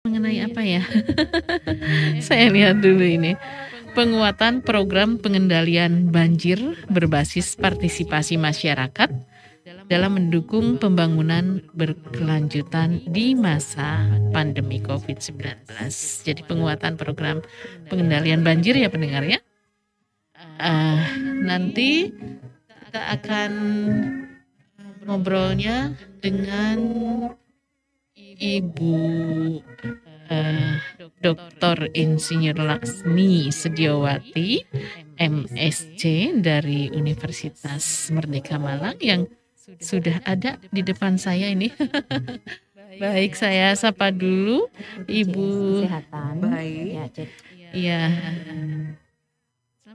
Mengenai apa ya? Saya lihat dulu ini. Penguatan program pengendalian banjir berbasis partisipasi masyarakat dalam mendukung pembangunan berkelanjutan di masa pandemi COVID-19. Jadi penguatan program pengendalian banjir ya pendengar ya. Nanti kita akan ngobrolnya dengan Ibu Dr. Insinyur Laksmi Sediawati, MSc dari Universitas Merdeka Malang yang sudah ada di depan saya ini. Baik, saya sapa dulu Ibu. Kesehatan. Baik. Iya.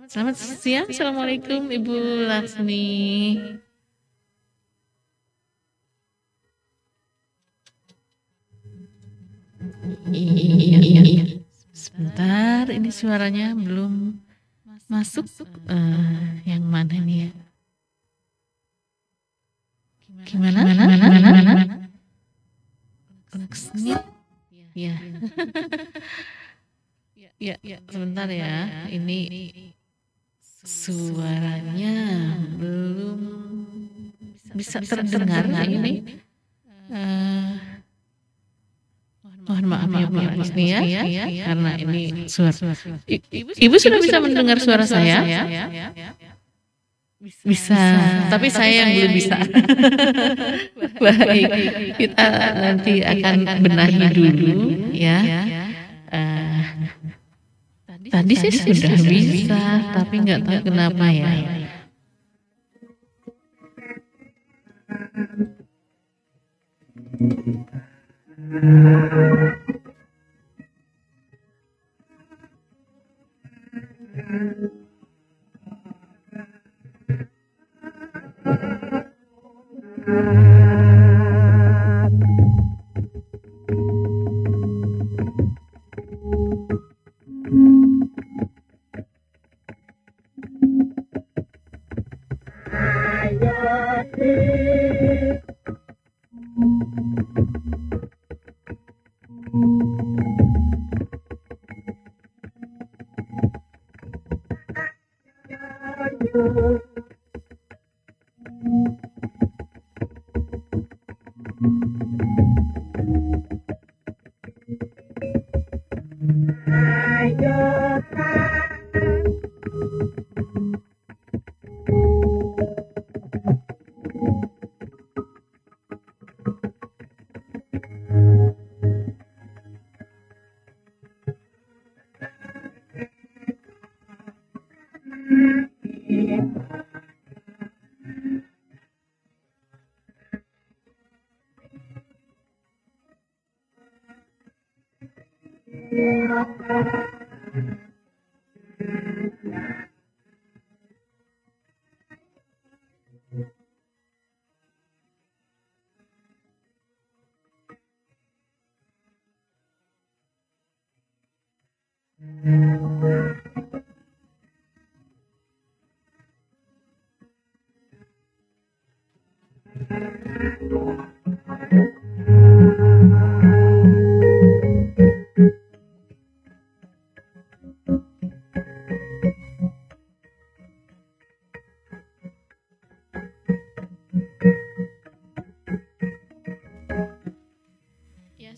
Selamat siang. Assalamualaikum Ibu Laksmi. Iya. Sebentar, ini suaranya belum masuk. Yang mana nih ya? Gimana? Laksmi? Ya. Ya, sebentar ya. Ini suaranya belum bisa terdengar ini. Mohon maaf ya Bu Laksmi ya, karena ini suara. Ibu sudah bisa mendengar suara saya? Bisa, tapi saya yang belum bisa. Baik, kita nanti akan benahi dulu ya. Tadi sih sudah bisa, tapi nggak tahu kenapa ya.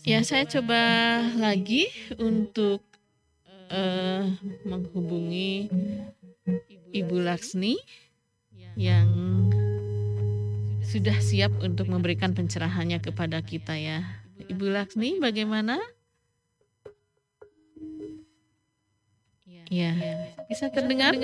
Ya, saya coba lagi untuk menghubungi Ibu Laksmi yang sudah siap untuk memberikan pencerahannya kepada kita ya. Ibu Laksmi, bagaimana? Ya, bisa terdengar?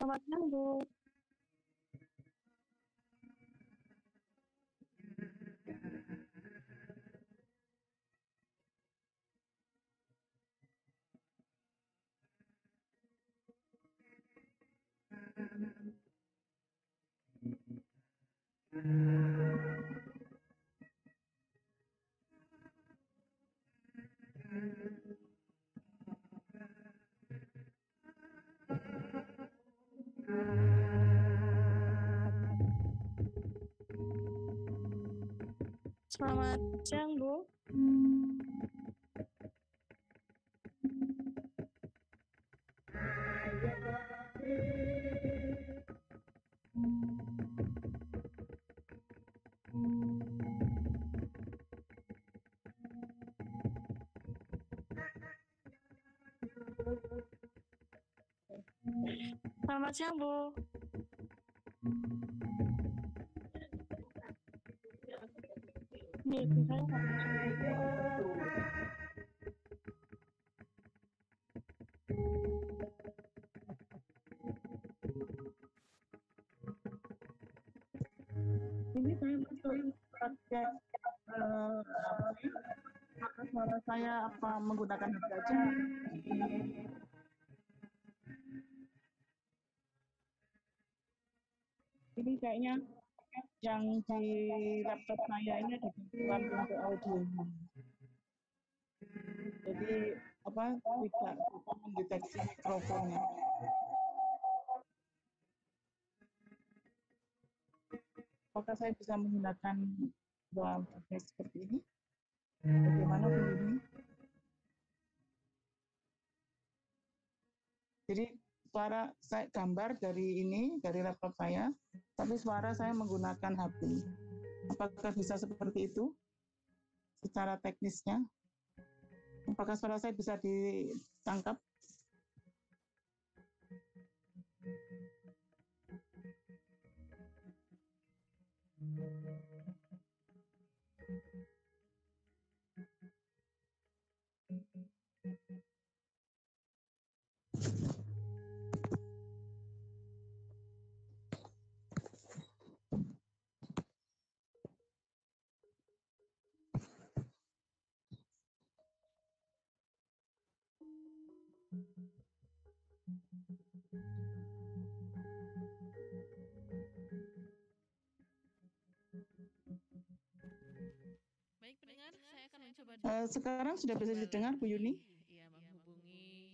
Selamat siang, Bu. Selamat siang, Bu. Selamat siang, Bu. Nih, saya nggak bisa. Ini saya masuk pakai apa sih? Maka suara saya apa menggunakan HP aja? Ini kayaknya yang di laptop saya ini ada bantuan untuk audio. Jadi apa tidak bisa mendeteksi mikrofonnya. Apakah saya bisa menggunakan dua device seperti ini? Bagaimana bunyinya? Jadi suara saya gambar dari ini, dari laptop saya, tapi suara saya menggunakan HP. Apakah bisa seperti itu secara teknisnya? Apakah suara saya bisa ditangkap? Baik pendengar, saya akan mencoba Sekarang sudah bisa didengar Bu Yuni? Iya, menghubungi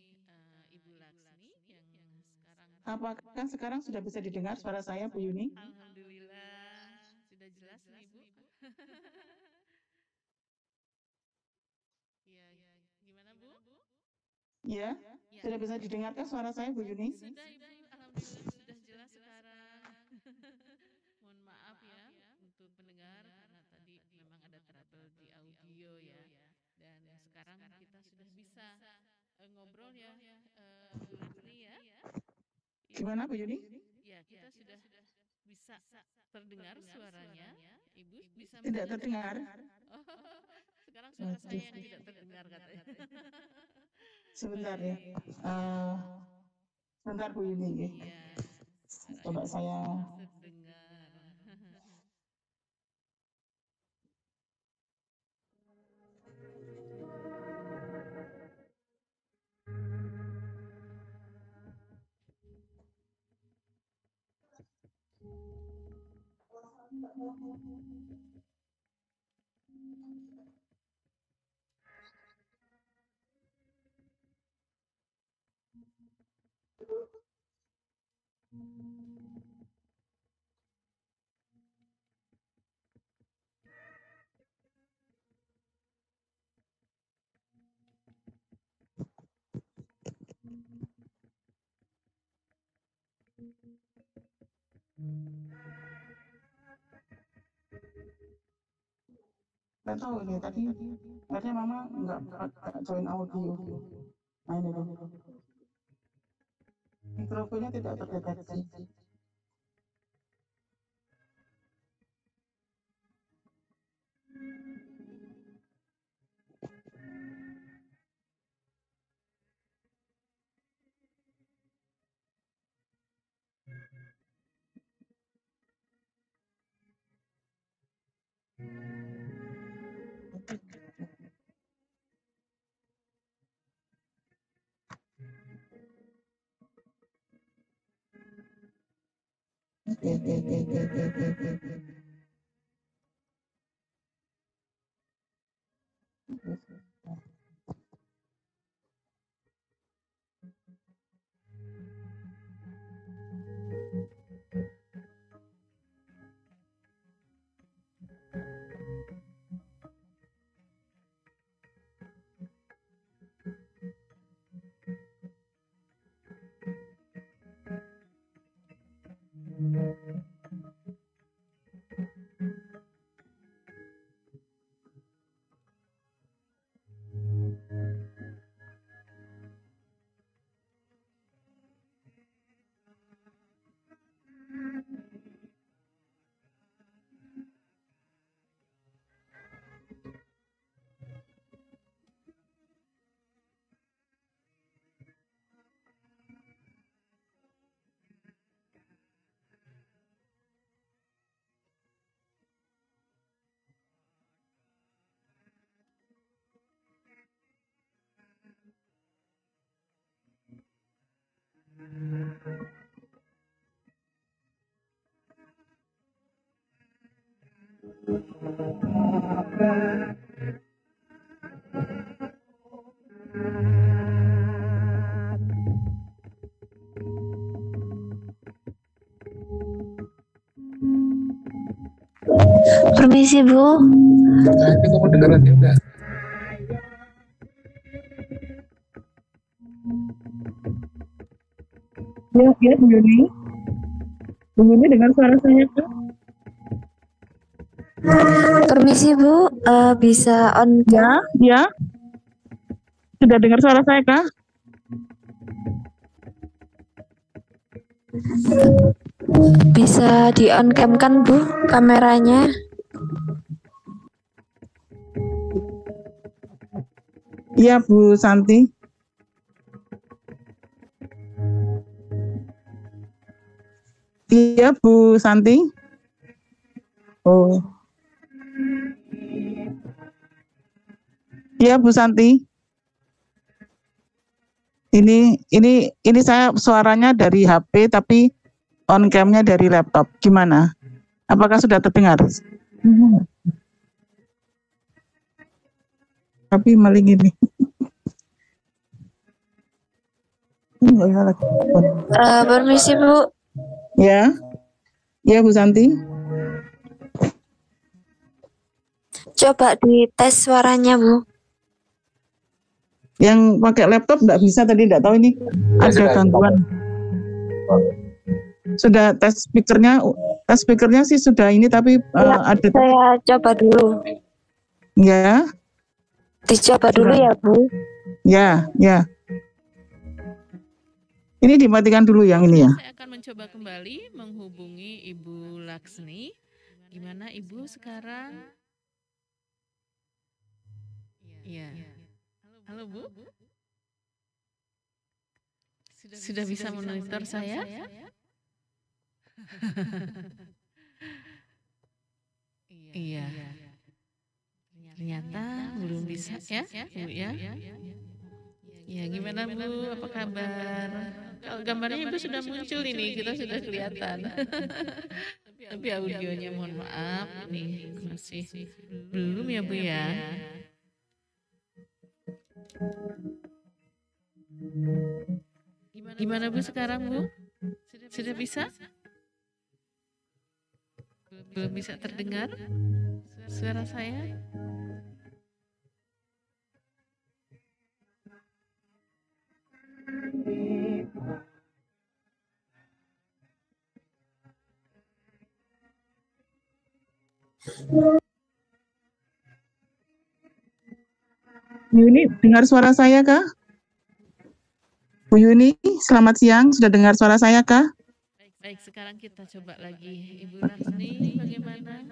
Ibu Laksmi yang sekarang. Apakah sekarang sudah bisa didengar suara saya Bu Yuni? Alhamdulillah sudah jelas nih Ibu. Iya, gimana Bu? Ya, Ya. sudah bisa didengarkan suara saya Bu Yuni? Sudah Ibu, alhamdulillah sudah jelas sekarang. Mohon maaf ya untuk pendengar karena tadi memang ada trouble di audio ya. Dan sekarang kita sudah bisa ngobrol ya, Bu Laksmi ya. Gimana Bu Yuni? Ya, kita sudah bisa terdengar suaranya. Ibu bisa Tidak mendengar? terdengar. Oh, sekarang suara saya yang tidak terdengar katanya. Sebentar ya. Sebentar Bu Yuni. Iya. Coba saya. Terdengar. Nggak tahu ini tadi Mama nggak join audio. Nah ini loh. Mikrofonnya tidak terdeteksi. Permisi Bu. Tapi kamu dengeran juga. Ya, Bu Yuni. Bu Yuni dengar suara saya tuh? Permisi Bu, bisa on cam? Ya. Sudah dengar suara saya kah? Bisa di on cam kan Bu kameranya? Iya Bu Santi. Iya Bu Santi. Oh. Iya Bu Santi. Ini saya suaranya dari HP tapi on cam-nya dari laptop. Gimana? Apakah sudah terdengar? Tapi maling ini. Permisi Bu, Ya, ya Bu Santi. coba dites suaranya Bu. Yang pakai laptop nggak bisa tadi, nggak tahu ini ada gangguan. Sudah tes speakernya sih sudah ini tapi Ya, ada. saya coba dulu. Ya, Dicoba dulu ya Bu. ya. Ini dimatikan dulu yang ini ya. Saya akan mencoba kembali menghubungi Ibu Laksmi. Gimana Ibu sekarang? Iya. Halo Bu. Sudah bisa monitor saya? Iya. Ternyata belum bisa ya, Bu ya. Ya, gimana Bu? Apa kabar? Kalau gambarnya Ibu sudah muncul ini, kita sudah kelihatan. Tapi audionya mohon maaf, ini masih belum ya Bu ya. Gimana Bu sekarang Bu? Sudah bisa? Belum bisa terdengar suara saya? Yuni, dengar suara saya kah? Bu Yuni, selamat siang. Sudah dengar suara saya kah? Baik, sekarang kita coba lagi. Ibu Laksmi, bagaimana?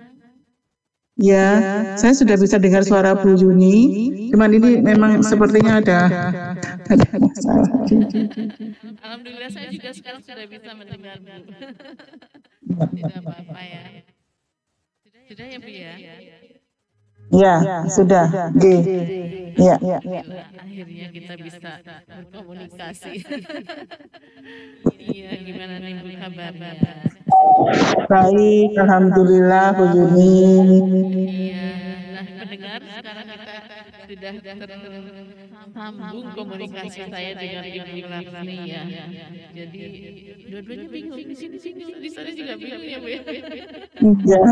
Ya, saya sudah bisa dengar suara Bu Yuni. Cuman ini memang sepertinya ada masalah. Alhamdulillah saya juga sekarang sudah bisa mendengar Bu. Tidak apa-apa ya. Sudah ya Bu ya? Ya, sudah. G. Ya. Akhirnya kita bisa berkomunikasi. Iya, gimana nih Bu kabarnya? Baik, alhamdulillah Bu Yuni. Iya, nah pendengar sekarang kita sudah tersambung komunikasi saya dengan Ibu Laksmi ya. Jadi dua-duanya bingung, di sini bingung, di sana juga bingung ya Bu ya. Ya.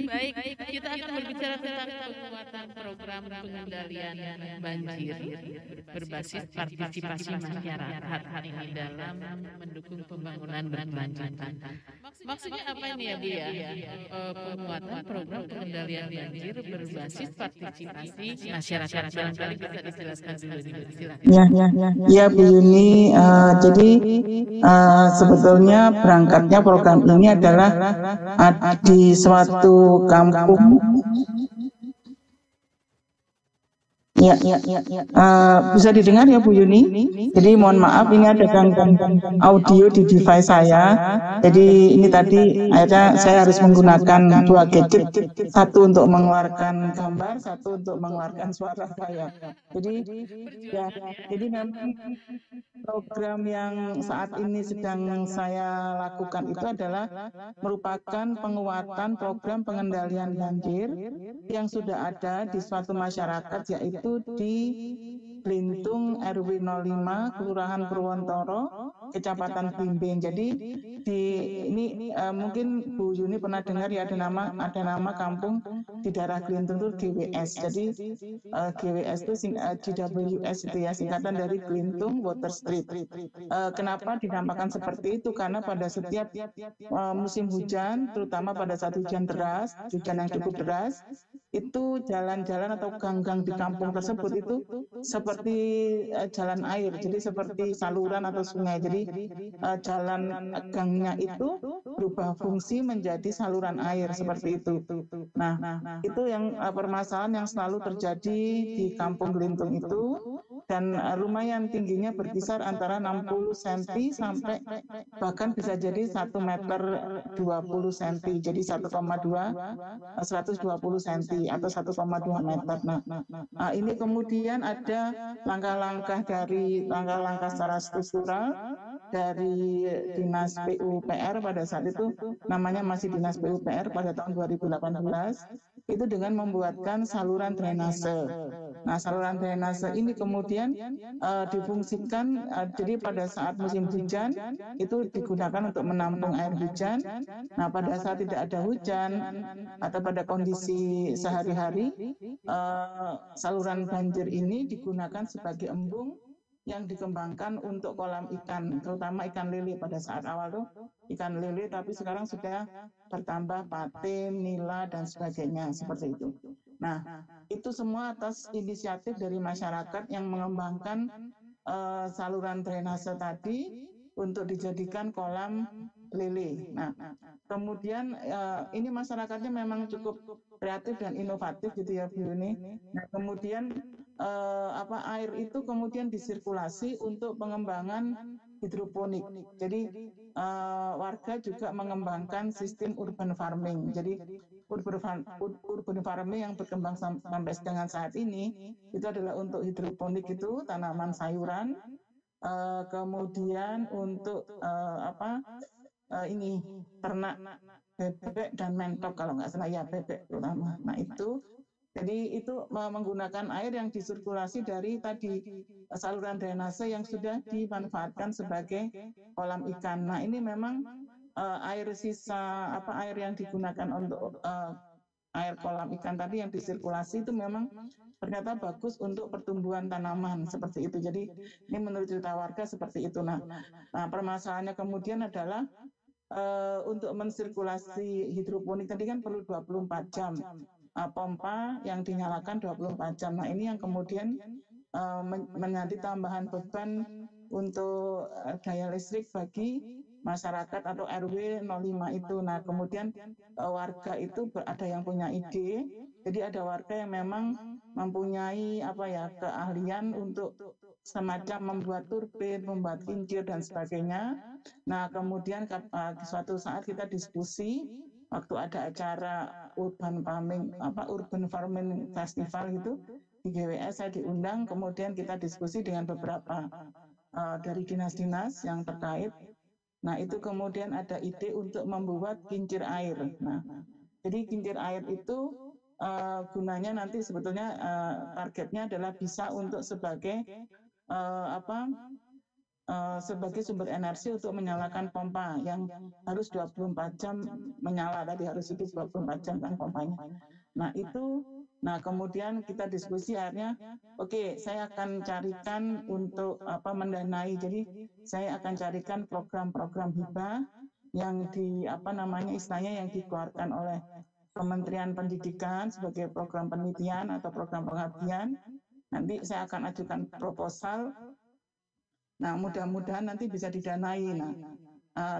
Baik, kita akan berbicara tentang penguatan program pengendalian banjir berbasis partisipasi masyarakat ini dalam mendukung pembangunan berkelanjutan. Maksudnya apa ini ya Bu ya? Penguatan program pengendalian banjir berbasis partisipasi masyarakat. Barangkali bisa dijelaskan dulu nih, silakan. Ya Bu Yuni. Jadi sebetulnya berangkatnya program ini adalah di suatu kampung. Ya. Bisa didengar ya Bu Yuni? Jadi mohon maaf ini ada gangguan audio di device saya. Jadi ini tadi akhirnya saya harus menggunakan dua gadget, satu untuk mengeluarkan gambar, satu untuk mengeluarkan suara saya. Jadi memang program yang saat ini sedang saya lakukan itu adalah merupakan penguatan program pengendalian banjir yang sudah ada di suatu masyarakat, yaitu di Blintung RW 05 Kelurahan Purwontoro Kecamatan Blimbing. Jadi ini mungkin Bu Yuni pernah dengar ya, ada nama kampung di daerah Blintung itu GWS. Jadi GWS itu GWS itu ya, singkatan dari Blintung Water Street. Kenapa dinamakan seperti itu? Karena pada setiap musim hujan, terutama pada saat hujan yang cukup deras, itu jalan-jalan atau gang-gang di kampung tersebut itu seperti jalan air, jadi seperti saluran atau sungai. Jadi jalan gangnya itu berubah fungsi menjadi saluran air seperti itu. Nah, itu yang permasalahan yang selalu terjadi di Kampung Blintung itu, dan lumayan tingginya berkisar antara 60 cm sampai bahkan bisa jadi 1 meter 20 cm, jadi 1,2 120 cm. cm atau 1,2 meter. Nah, ini kemudian ada langkah-langkah secara struktural dari Dinas PUPR pada saat itu, namanya masih Dinas PUPR pada tahun 2018, itu dengan membuatkan saluran drainase. Nah, saluran drainase ini kemudian difungsikan, jadi pada saat musim hujan itu digunakan untuk menampung air hujan. Nah, pada saat tidak ada hujan atau pada kondisi sehari-hari, saluran banjir ini digunakan sebagai embung yang dikembangkan untuk kolam ikan, terutama ikan lele. Pada saat awal tuh ikan lele, tapi sekarang sudah bertambah patin, nila, dan sebagainya, seperti itu. Nah, itu semua atas inisiatif dari masyarakat yang mengembangkan saluran drainase tadi untuk dijadikan kolam lele. Nah, kemudian ini masyarakatnya memang cukup kreatif dan inovatif gitu ya Bu ini. Nah, kemudian air itu kemudian disirkulasi untuk pengembangan hidroponik. Jadi warga juga mengembangkan sistem urban farming. Jadi urban farming yang berkembang sampai dengan saat ini itu adalah untuk hidroponik, itu tanaman sayuran. Kemudian untuk ini ternak bebek dan mentok, kalau nggak salah ya, bebek terutama. Nah, itu jadi itu menggunakan air yang disirkulasi dari tadi saluran drainase yang sudah dimanfaatkan sebagai kolam ikan. Nah, ini memang air sisa air yang digunakan untuk air kolam ikan tadi yang disirkulasi itu memang ternyata bagus untuk pertumbuhan tanaman, seperti itu. Jadi ini menurut cerita warga seperti itu. Nah, permasalahannya kemudian adalah untuk mensirkulasi hidroponik tadi kan perlu 24 jam. Pompa yang dinyalakan 24 jam. Nah, ini yang kemudian menjadi tambahan beban untuk daya listrik bagi masyarakat atau RW 05 itu. Nah, kemudian warga itu ada yang punya ide. Jadi ada warga yang memang mempunyai keahlian untuk semacam membuat turbin, membuat kincir dan sebagainya. Nah, kemudian suatu saat kita diskusi waktu ada acara urban farming festival itu di GWS, saya diundang, kemudian kita diskusi dengan beberapa dari dinas-dinas yang terkait. Nah, itu kemudian ada ide untuk membuat kincir air. Nah, jadi kincir air itu gunanya nanti sebetulnya targetnya adalah bisa untuk sebagai sebagai sumber energi untuk menyalakan pompa yang harus 24 jam menyala, tadi harus hidup 24 jam kan pompanya. Nah, itu kemudian kita diskusi, akhirnya oke, saya akan carikan untuk mendanai. Jadi saya akan carikan program-program hibah yang istilahnya yang dikeluarkan oleh Kementerian Pendidikan sebagai program penelitian atau program pengabdian. Nanti saya akan ajukan proposal. Nah, mudah-mudahan nanti bisa didanai. Nah,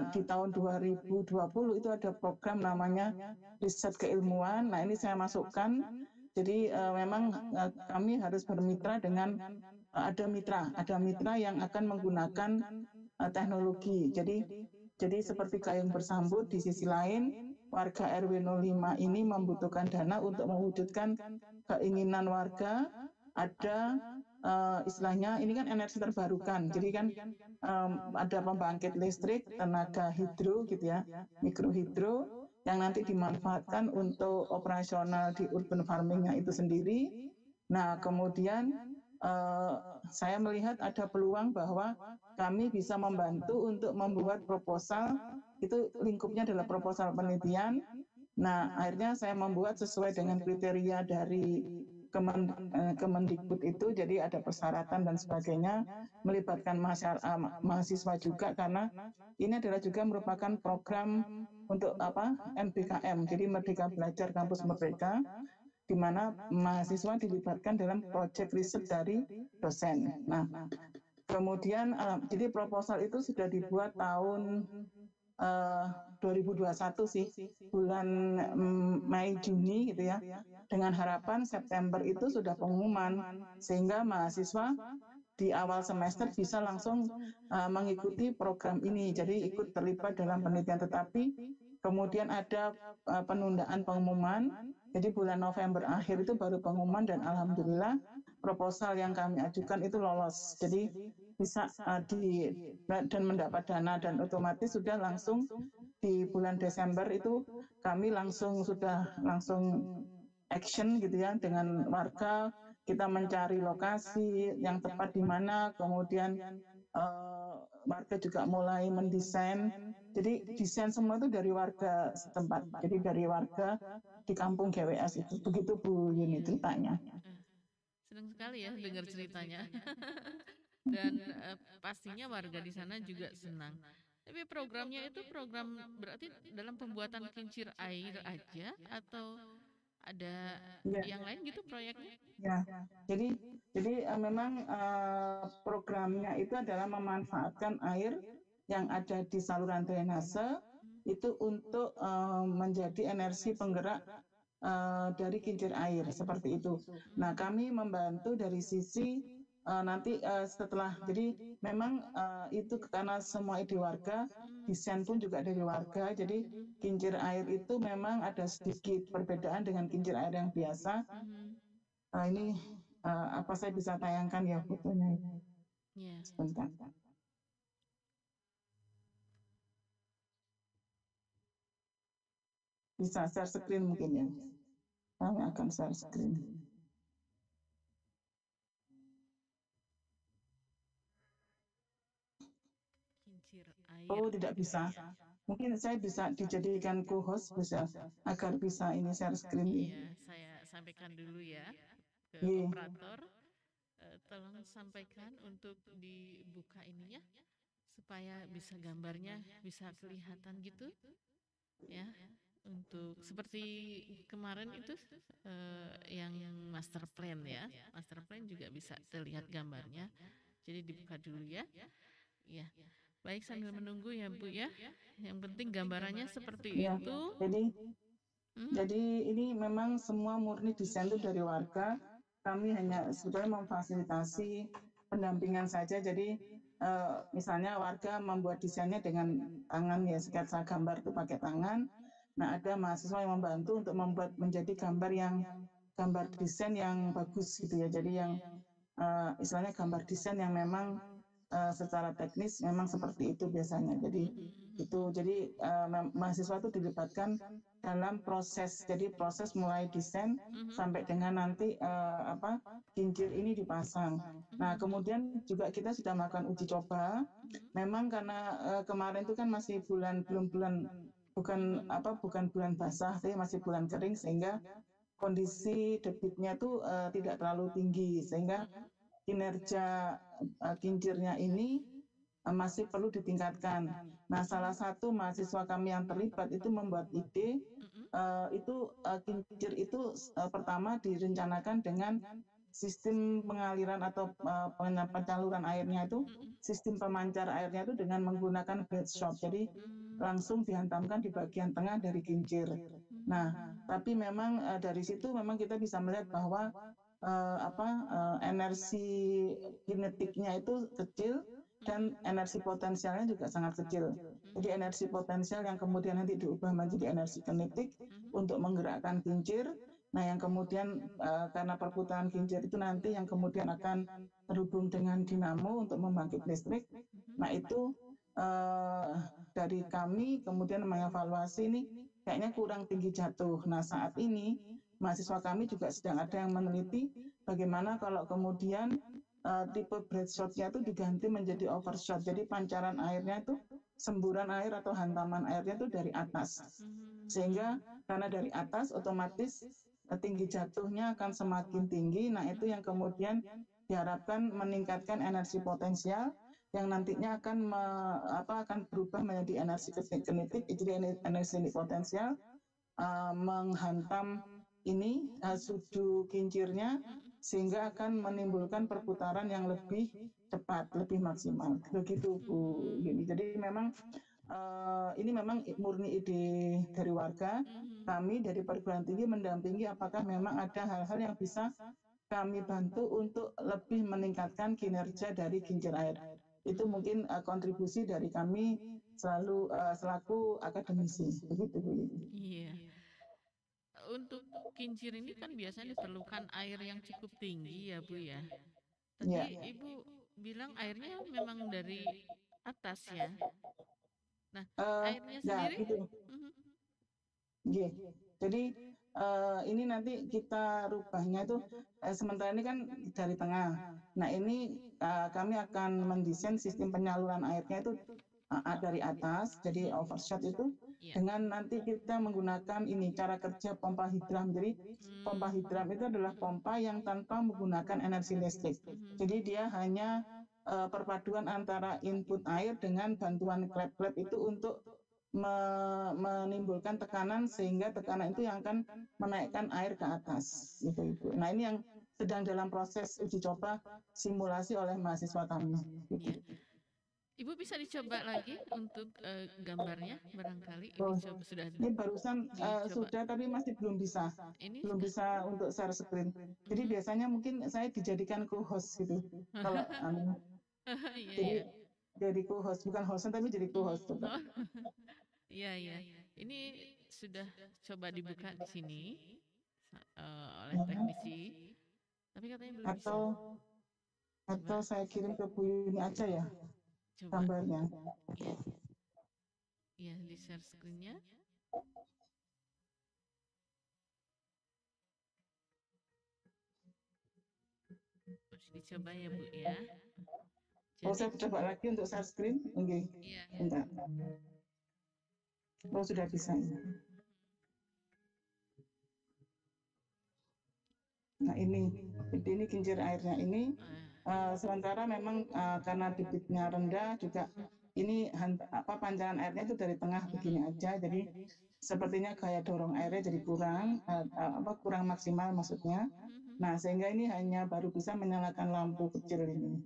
di tahun 2020 itu ada program namanya riset keilmuan. Nah, ini saya masukkan. Jadi memang kami harus bermitra dengan ada mitra yang akan menggunakan teknologi. Jadi seperti gayung bersambut, di sisi lain warga RW 05 ini membutuhkan dana untuk mewujudkan keinginan warga. Ada istilahnya ini kan energi terbarukan, jadi kan ada pembangkit listrik tenaga hidro gitu ya, mikrohidro, yang nanti dimanfaatkan untuk operasional di urban farmingnya itu sendiri. Nah, kemudian saya melihat ada peluang bahwa kami bisa membantu untuk membuat proposal, itu lingkupnya adalah proposal penelitian. Nah, akhirnya saya membuat sesuai dengan kriteria dari Kemendikbud itu, jadi ada persyaratan dan sebagainya, melibatkan mahasiswa juga, karena ini adalah juga merupakan program untuk MBKM, jadi Merdeka Belajar Kampus Merdeka, di mana mahasiswa dilibatkan dalam proyek riset dari dosen. Nah, kemudian jadi proposal itu sudah dibuat tahun 2021 sih, bulan Mei Juni gitu ya, dengan harapan September itu sudah pengumuman sehingga mahasiswa di awal semester bisa langsung mengikuti program ini, jadi ikut terlibat dalam penelitian. Tetapi Kemudian ada penundaan pengumuman. Jadi bulan November akhir itu baru pengumuman dan alhamdulillah proposal yang kami ajukan itu lolos. Jadi bisa dan mendapat dana dan otomatis sudah langsung di bulan Desember itu kami sudah langsung action gitu ya dengan warga, kita mencari lokasi yang tepat di mana, kemudian warga juga mulai mendesain. Jadi desain semua itu dari warga setempat. Jadi dari warga di kampung GWS itu. Begitu Bu Yuni ceritanya. Senang sekali ya dengar ceritanya. Dan pastinya warga di sana juga senang. Tapi programnya itu program berarti dalam pembuatan kincir air aja atau ada yang lain gitu proyeknya? Ya, jadi memang programnya itu adalah memanfaatkan air yang ada di saluran drainase itu untuk menjadi energi penggerak dari kincir air seperti itu. Nah, kami membantu dari sisi nanti setelah jadi memang itu karena semua di warga, desain pun juga dari warga. Jadi kincir air itu memang ada sedikit perbedaan dengan kincir air yang biasa. Ini apa saya bisa tayangkan ya fotonya itu. Sebentar. Bisa share screen mungkin ya. Kami akan share screen. Kincir air. Oh, tidak bisa. Mungkin saya bisa dijadikan co-host bisa agar bisa ini share screen. Iya, saya sampaikan dulu ya ke operator. Tolong sampaikan untuk dibuka ininya supaya bisa gambarnya bisa kelihatan gitu ya. Untuk seperti kemarin itu yang master plan ya, master plan juga bisa terlihat gambarnya. Jadi dibuka dulu ya. Ya, baik sambil menunggu ya Bu ya. Yang penting gambarannya seperti itu. Jadi ini memang semua murni desain itu dari warga. Kami hanya sebenarnya memfasilitasi pendampingan saja. Jadi misalnya warga membuat desainnya dengan tangan ya, sketsa gambar itu pakai tangan. Nah, ada mahasiswa yang membantu untuk membuat menjadi gambar desain yang bagus gitu ya. Jadi yang istilahnya gambar desain yang memang secara teknis memang seperti itu biasanya. Jadi mahasiswa itu dilibatkan dalam proses. Jadi proses mulai desain sampai dengan nanti kincir ini dipasang. Nah, kemudian juga kita sudah melakukan uji coba. Memang karena kemarin itu kan masih bukan bulan basah, tapi masih bulan kering sehingga kondisi debitnya itu tidak terlalu tinggi sehingga kinerja kincirnya ini masih perlu ditingkatkan. Nah, salah satu mahasiswa kami yang terlibat itu membuat ide kincir itu pertama direncanakan dengan sistem pengaliran atau penyaluran airnya itu sistem pemancar airnya itu dengan menggunakan breadshot. Jadi langsung dihantamkan di bagian tengah dari kincir. Nah, tapi memang dari situ memang kita bisa melihat bahwa energi kinetiknya itu kecil dan energi potensialnya juga sangat kecil. Jadi energi potensial yang kemudian nanti diubah menjadi energi kinetik untuk menggerakkan kincir. Nah, yang kemudian karena perputaran kincir itu nanti yang kemudian akan terhubung dengan dinamo untuk membangkit listrik. Nah, itu dari kami kemudian mengevaluasi ini kayaknya kurang tinggi jatuh. Nah, saat ini mahasiswa kami juga sedang ada yang meneliti bagaimana kalau kemudian tipe breadshot-nya itu diganti menjadi overshot. Jadi pancaran airnya itu semburan air atau hantaman airnya itu dari atas. Sehingga karena dari atas otomatis tinggi jatuhnya akan semakin tinggi. Nah, itu yang kemudian diharapkan meningkatkan energi potensial yang nantinya akan berubah menjadi energi kinetik, jadi energi potensial menghantam ini sudu kincirnya sehingga akan menimbulkan perputaran yang lebih cepat, lebih maksimal. Begitu Bu Yuni. Jadi memang ini memang murni ide dari warga. Kami dari perguruan tinggi mendampingi apakah memang ada hal-hal yang bisa kami bantu untuk lebih meningkatkan kinerja dari kincir air. Itu mungkin kontribusi dari kami selaku akademisi, begitu Bu. Iya. Untuk kincir ini kan biasanya diperlukan air yang cukup tinggi ya Bu ya. Ya, Tadi Ibu bilang airnya memang dari atas ya. Nah, airnya ya sendiri? gitu. Mhm. Iya. Jadi ini nanti kita rubahnya itu sementara ini kan dari tengah. Nah ini kami akan mendesain sistem penyaluran airnya itu dari atas, jadi overshot itu Iya. dengan nanti kita menggunakan ini cara kerja pompa hidram. Jadi pompa hidram itu adalah pompa yang tanpa menggunakan energi listrik. Jadi dia hanya perpaduan antara input air dengan bantuan klep-klep itu untuk menimbulkan tekanan sehingga tekanan itu yang akan menaikkan air ke atas gitu Ibu. Nah ini yang sedang dalam proses uji coba simulasi oleh mahasiswa kami. Gitu. Ya. Ibu bisa dicoba lagi untuk gambarnya barangkali Oh, sudah ini barusan dicoba. sudah tapi masih belum bisa. Ini Belum bisa untuk share screen. Jadi biasanya mungkin saya dijadikan co-host gitu. Kalau Iya jadi ya. jadi co-host bukan hostnya tapi jadi co-host coba. Oh, iya ya. Ini sudah coba dibuka di sini oleh teknisi, tapi katanya belum bisa. Atau saya kirim ke Bu Yuni aja ya Coba. gambarnya. Iya. Iya, di share screen-nya. Harus dicoba ya Bu ya. Oh, saya coba lagi untuk share screen. Oke. Iya. Bentar. Oh, sudah bisa. Nah, ini kincir airnya ini. Sementara memang karena debitnya rendah juga ini pancaran airnya itu dari tengah begini aja. Jadi sepertinya gaya dorong airnya jadi kurang maksimal maksudnya. Nah, sehingga ini hanya baru bisa menyalakan lampu kecil ini.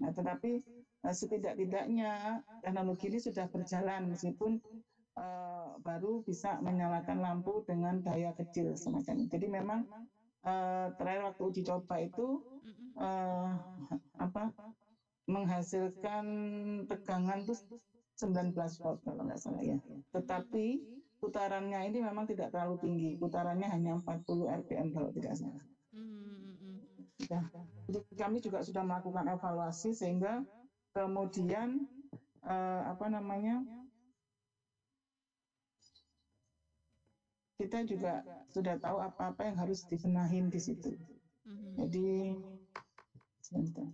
Nah, tetapi setidak-tidaknya teknologi ini sudah berjalan meskipun baru bisa menyalakan lampu dengan daya kecil semacam ini. Jadi memang terakhir waktu uji coba itu menghasilkan tegangan itu 19 volt kalau nggak salah ya. Tetapi putarannya ini memang tidak terlalu tinggi. Putarannya hanya 40 rpm kalau tidak salah. Jadi kami juga sudah melakukan evaluasi sehingga kemudian kita juga sudah tahu apa-apa yang harus dibenahin di situ. Jadi sebentar.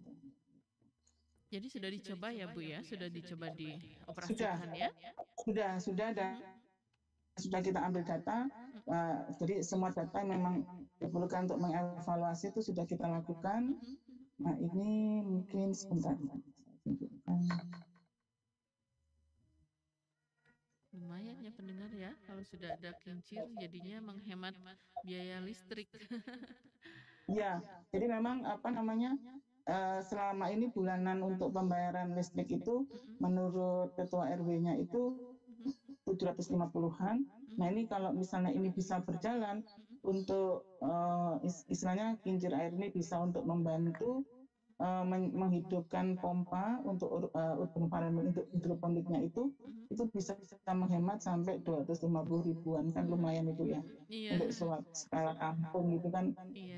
Jadi sudah dicoba ya Bu ya, sudah dicoba dioperasikan ya? Sudah dan sudah kita ambil data. Jadi semua data yang memang diperlukan untuk mengevaluasi itu sudah kita lakukan. Nah ini mungkin sebentar. Lumayan ya pendengar ya, kalau sudah ada kincir jadinya menghemat biaya listrik. Ya, jadi memang selama ini bulanan untuk pembayaran listrik itu menurut ketua RW-nya itu 750-an. Nah ini kalau misalnya ini bisa berjalan untuk istilahnya kincir air ini bisa untuk membantu menghidupkan pompa untuk urban farming untuk hidroponiknya itu bisa menghemat sampai 250 ribuan kan lumayan itu ya. Untuk skala kampung gitu kan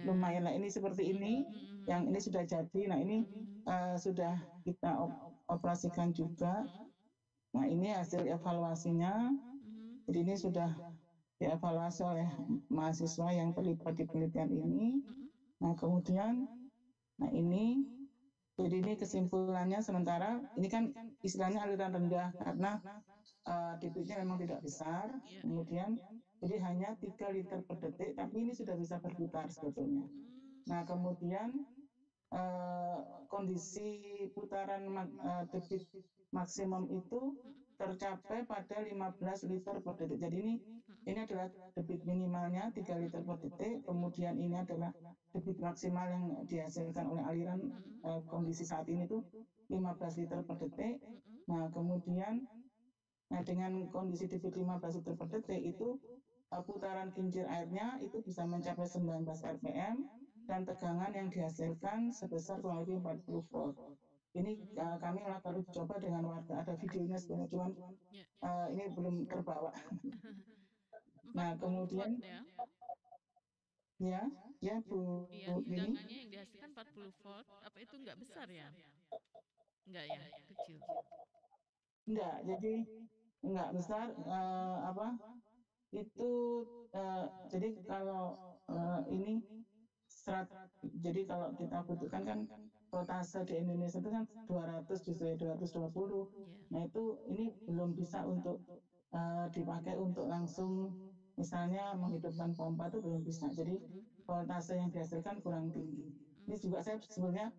lumayan lah. Ini seperti ini yang ini sudah jadi. Nah ini sudah kita operasikan juga. Nah ini hasil evaluasinya. Jadi ini sudah dievaluasi oleh mahasiswa yang terlibat di penelitian ini. Nah kemudian, jadi ini kesimpulannya sementara ini kan istilahnya aliran rendah karena debitnya memang tidak besar. Kemudian jadi hanya 3 liter per detik, tapi ini sudah bisa berputar sebetulnya. Nah kemudian kondisi putaran debit maksimum itu tercapai pada 15 liter per detik. Jadi ini adalah debit minimalnya 3 liter per detik, kemudian ini adalah debit maksimal yang dihasilkan oleh aliran kondisi saat ini itu 15 liter per detik. Nah kemudian dengan kondisi debit 15 liter per detik itu putaran kincir airnya itu bisa mencapai 19 rpm dan tegangan yang dihasilkan sebesar kurang lebih 40 volt. Ini kami baru coba dengan warga, ada videonya sebenarnya, cuman Ya. ini belum terbawa. 40 Nah, watt kemudian ya. ya Bu Iya, Wini. tegangannya yang dihasilkan 40 volt. Apa itu nggak besar ya? Enggak ya, kecil. Enggak, jadi enggak besar itu jadi kalau ini jadi kalau kita butuhkan kan voltase di Indonesia itu kan 200 justru 220. Yeah. Nah itu ini belum bisa untuk dipakai untuk langsung misalnya menghidupkan pompa itu belum bisa. Jadi voltase yang dihasilkan kurang tinggi. Ini juga saya sebenarnya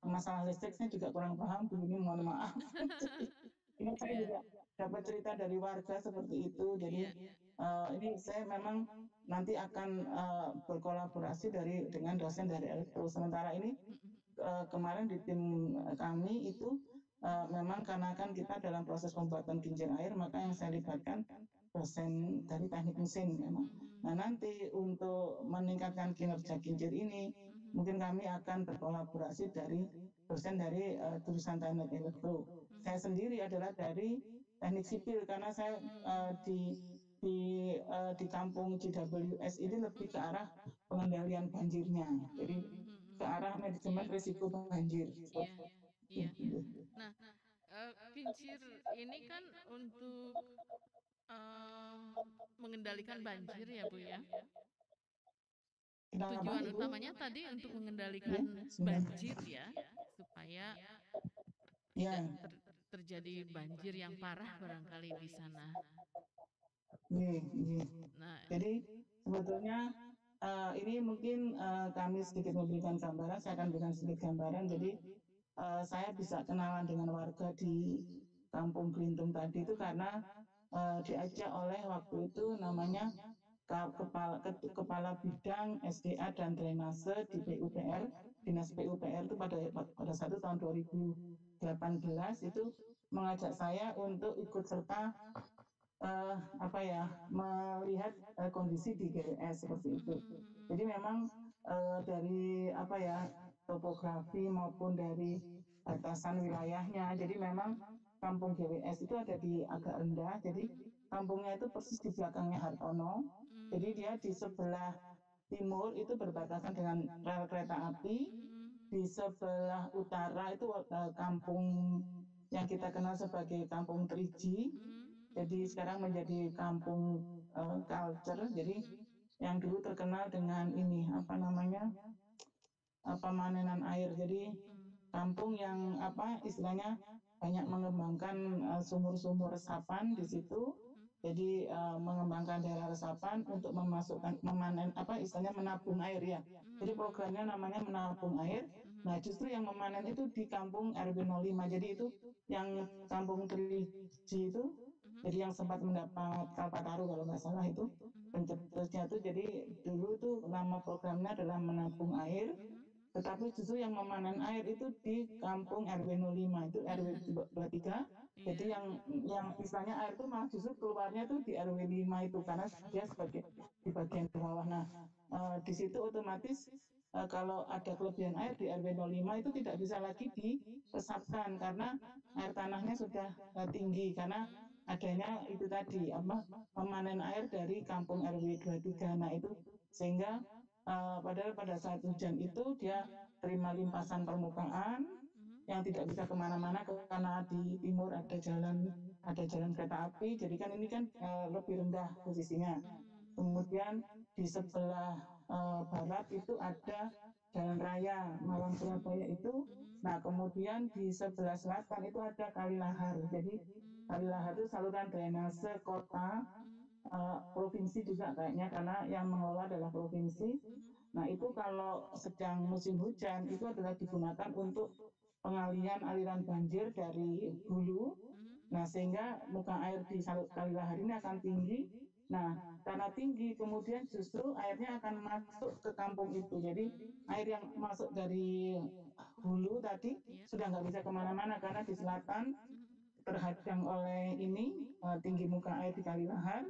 masalah listrik saya juga kurang paham, Bu, ini mohon maaf. Ini saya juga dapat cerita dari warga seperti itu. Jadi ini saya memang nanti akan berkolaborasi dengan dosen dari elektro. Sementara ini kemarin di tim kami itu memang karena kan kita dalam proses pembuatan kincir air, maka yang saya libatkan dosen dari teknik mesin memang. Nah nanti untuk meningkatkan kinerja kincir ini, mungkin kami akan berkolaborasi dari dosen dari jurusan teknik elektro. Saya sendiri adalah dari teknik sipil karena saya di kampung GWS ini lebih ke arah pengendalian banjirnya. Jadi ke arah manajemen risiko banjir. Iya. Nah, kincir ini kan untuk mengendalikan banjir ya Bu ya. Tujuan utamanya tadi untuk mengendalikan banjir ya, supaya tidak terjadi banjir yang parah barangkali di sana. Nah, jadi sebetulnya ini mungkin kami sedikit memberikan gambaran, saya akan berikan sedikit gambaran. Jadi saya bisa kenalan dengan warga di Kampung Gelintung tadi itu karena diajak oleh waktu itu namanya kepala bidang SDA dan drainase di PUPR, Dinas PUPR itu pada satu tahun 2018 itu mengajak saya untuk ikut serta melihat kondisi di GWS seperti itu. Jadi memang dari topografi maupun dari batasan wilayahnya. Jadi memang kampung GWS itu ada di agak rendah. Jadi kampungnya itu persis di belakangnya Hartono. Jadi dia di sebelah timur itu berbatasan dengan rel kereta api. Di sebelah utara itu kampung yang kita kenal sebagai kampung Triji. Jadi sekarang menjadi kampung culture. Jadi yang dulu terkenal dengan ini pemanenan air. Jadi kampung yang istilahnya banyak mengembangkan sumur-sumur resapan di situ. Jadi mengembangkan daerah resapan untuk memanen istilahnya menabung air ya. Jadi programnya namanya menabung air. Nah justru yang memanen itu di kampung RW 05. Jadi itu yang kampung Triji itu. Jadi yang sempat mendapat Kalpataru kalau nggak salah itu pencetusnya itu. Jadi dulu itu nama programnya adalah menabung air. Tetapi justru yang memanen air itu di kampung RW 05 itu RW 23. Jadi yang istilahnya air itu malah justru keluarnya itu di RW 5 itu karena dia sebagai di bagian bawah. Nah di situ otomatis kalau ada kelebihan air di RW 05 itu tidak bisa lagi diresapkan karena air tanahnya sudah tinggi karena adanya itu tadi memanen air dari kampung RW 23. Nah itu sehingga padahal pada saat hujan itu dia terima limpasan permukaan yang tidak bisa kemana-mana karena di timur ada jalan kereta api. Jadi kan ini kan lebih rendah posisinya. Kemudian di sebelah barat itu ada jalan raya Malang Surabaya itu. Nah kemudian di sebelah selatan itu ada Kali Lahar. Jadi Kali Lahar itu saluran drainase kota. Provinsi juga kayaknya karena yang mengelola adalah provinsi. Nah itu kalau sedang musim hujan itu adalah digunakan untuk pengalihan aliran banjir dari hulu. Nah sehingga muka air di Kali Lahar ini akan tinggi. Nah karena tinggi kemudian justru airnya akan masuk ke kampung itu. Jadi air yang masuk dari hulu tadi sudah nggak bisa kemana-mana karena di selatan terhadang oleh tinggi muka air di Kali Lahar.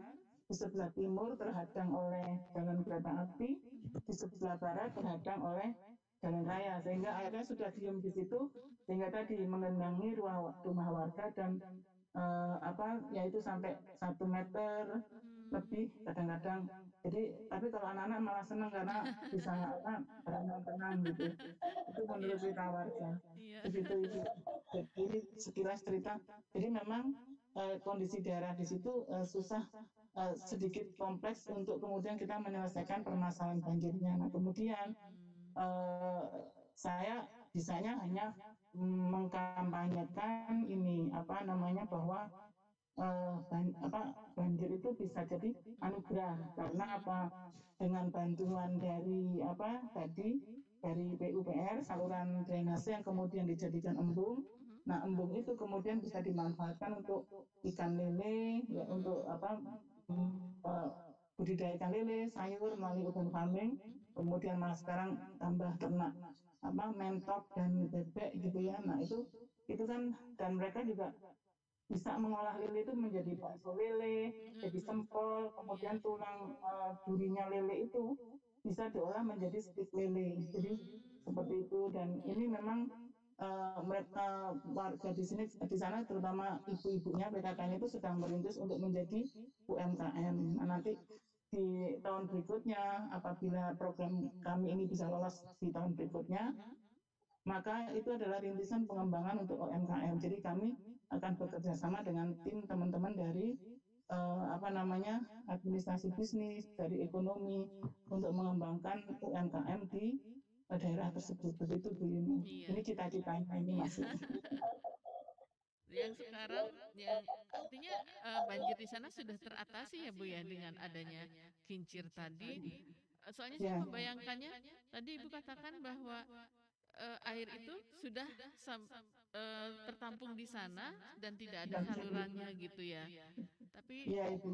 Di sebelah timur terhadang oleh jalan kereta api, di sebelah barat terhadang oleh jalan raya, sehingga airnya sudah diem di situ, sehingga tadi mengenangi rumah warga dan yaitu sampai 1 meter lebih kadang-kadang. Jadi tapi kalau anak-anak malah senang karena bisa berenang tenang gitu. Itu menurut Iya, cerita warga. iya. Begitu Ibu. Jadi sekilas cerita. Jadi memang kondisi daerah di situ susah, sedikit kompleks untuk kemudian kita menyelesaikan permasalahan banjirnya. Nah kemudian saya bisanya hanya mengkampanyekan ini bahwa banjir itu bisa jadi anugerah karena dengan bantuan dari dari PUPR saluran drainase yang kemudian dijadikan embung. Nah embung itu kemudian bisa dimanfaatkan untuk ikan lele ya, untuk budidaya ikan lele, sayur melalui urban farming. Kemudian malah sekarang tambah ternak mentok dan bebek gitu ya. Nah itu kan, dan mereka juga bisa mengolah lele itu menjadi bakso lele, jadi sempol, kemudian tulang durinya lele itu bisa diolah menjadi stik lele. Jadi seperti itu, dan ini memang mereka warga di sini di sana terutama ibu-ibunya PKK-nya itu sedang merintis untuk menjadi UMKM. Nah, nanti di tahun berikutnya apabila program kami ini bisa lolos di tahun berikutnya, maka itu adalah rintisan pengembangan untuk UMKM. Jadi kami akan bekerja sama dengan tim teman-teman dari administrasi bisnis, dari ekonomi untuk mengembangkan UMKM di daerah tersebut. Begitu Bu Yuni. Iya. Ini cita-citanya ini Iya. masih. Yang sekarang yang artinya banjir di sana sudah teratasi ya Bu ya dengan adanya kincir tadi. Soalnya saya Ya, membayangkannya tadi Ibu katakan bahwa air itu sudah tertampung di sana dan tidak ada salurannya gitu ya. Tapi ya Ibu.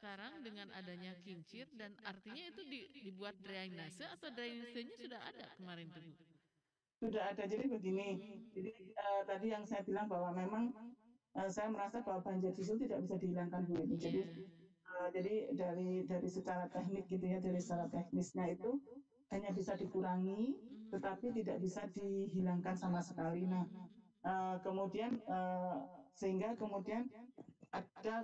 sekarang dengan adanya kincir dan artinya itu dibuat drainase atau drainasenya sudah ada kemarin tuh Bu? Sudah ada. Jadi begini. Jadi tadi yang saya bilang bahwa memang saya merasa bahwa banjir di situ tidak bisa dihilangkan Bu Yuni. Iya. Jadi dari secara teknik gitu ya, dari secara teknisnya itu hanya bisa dikurangi, tetapi tidak bisa dihilangkan sama sekali. Nah, kemudian sehingga kemudian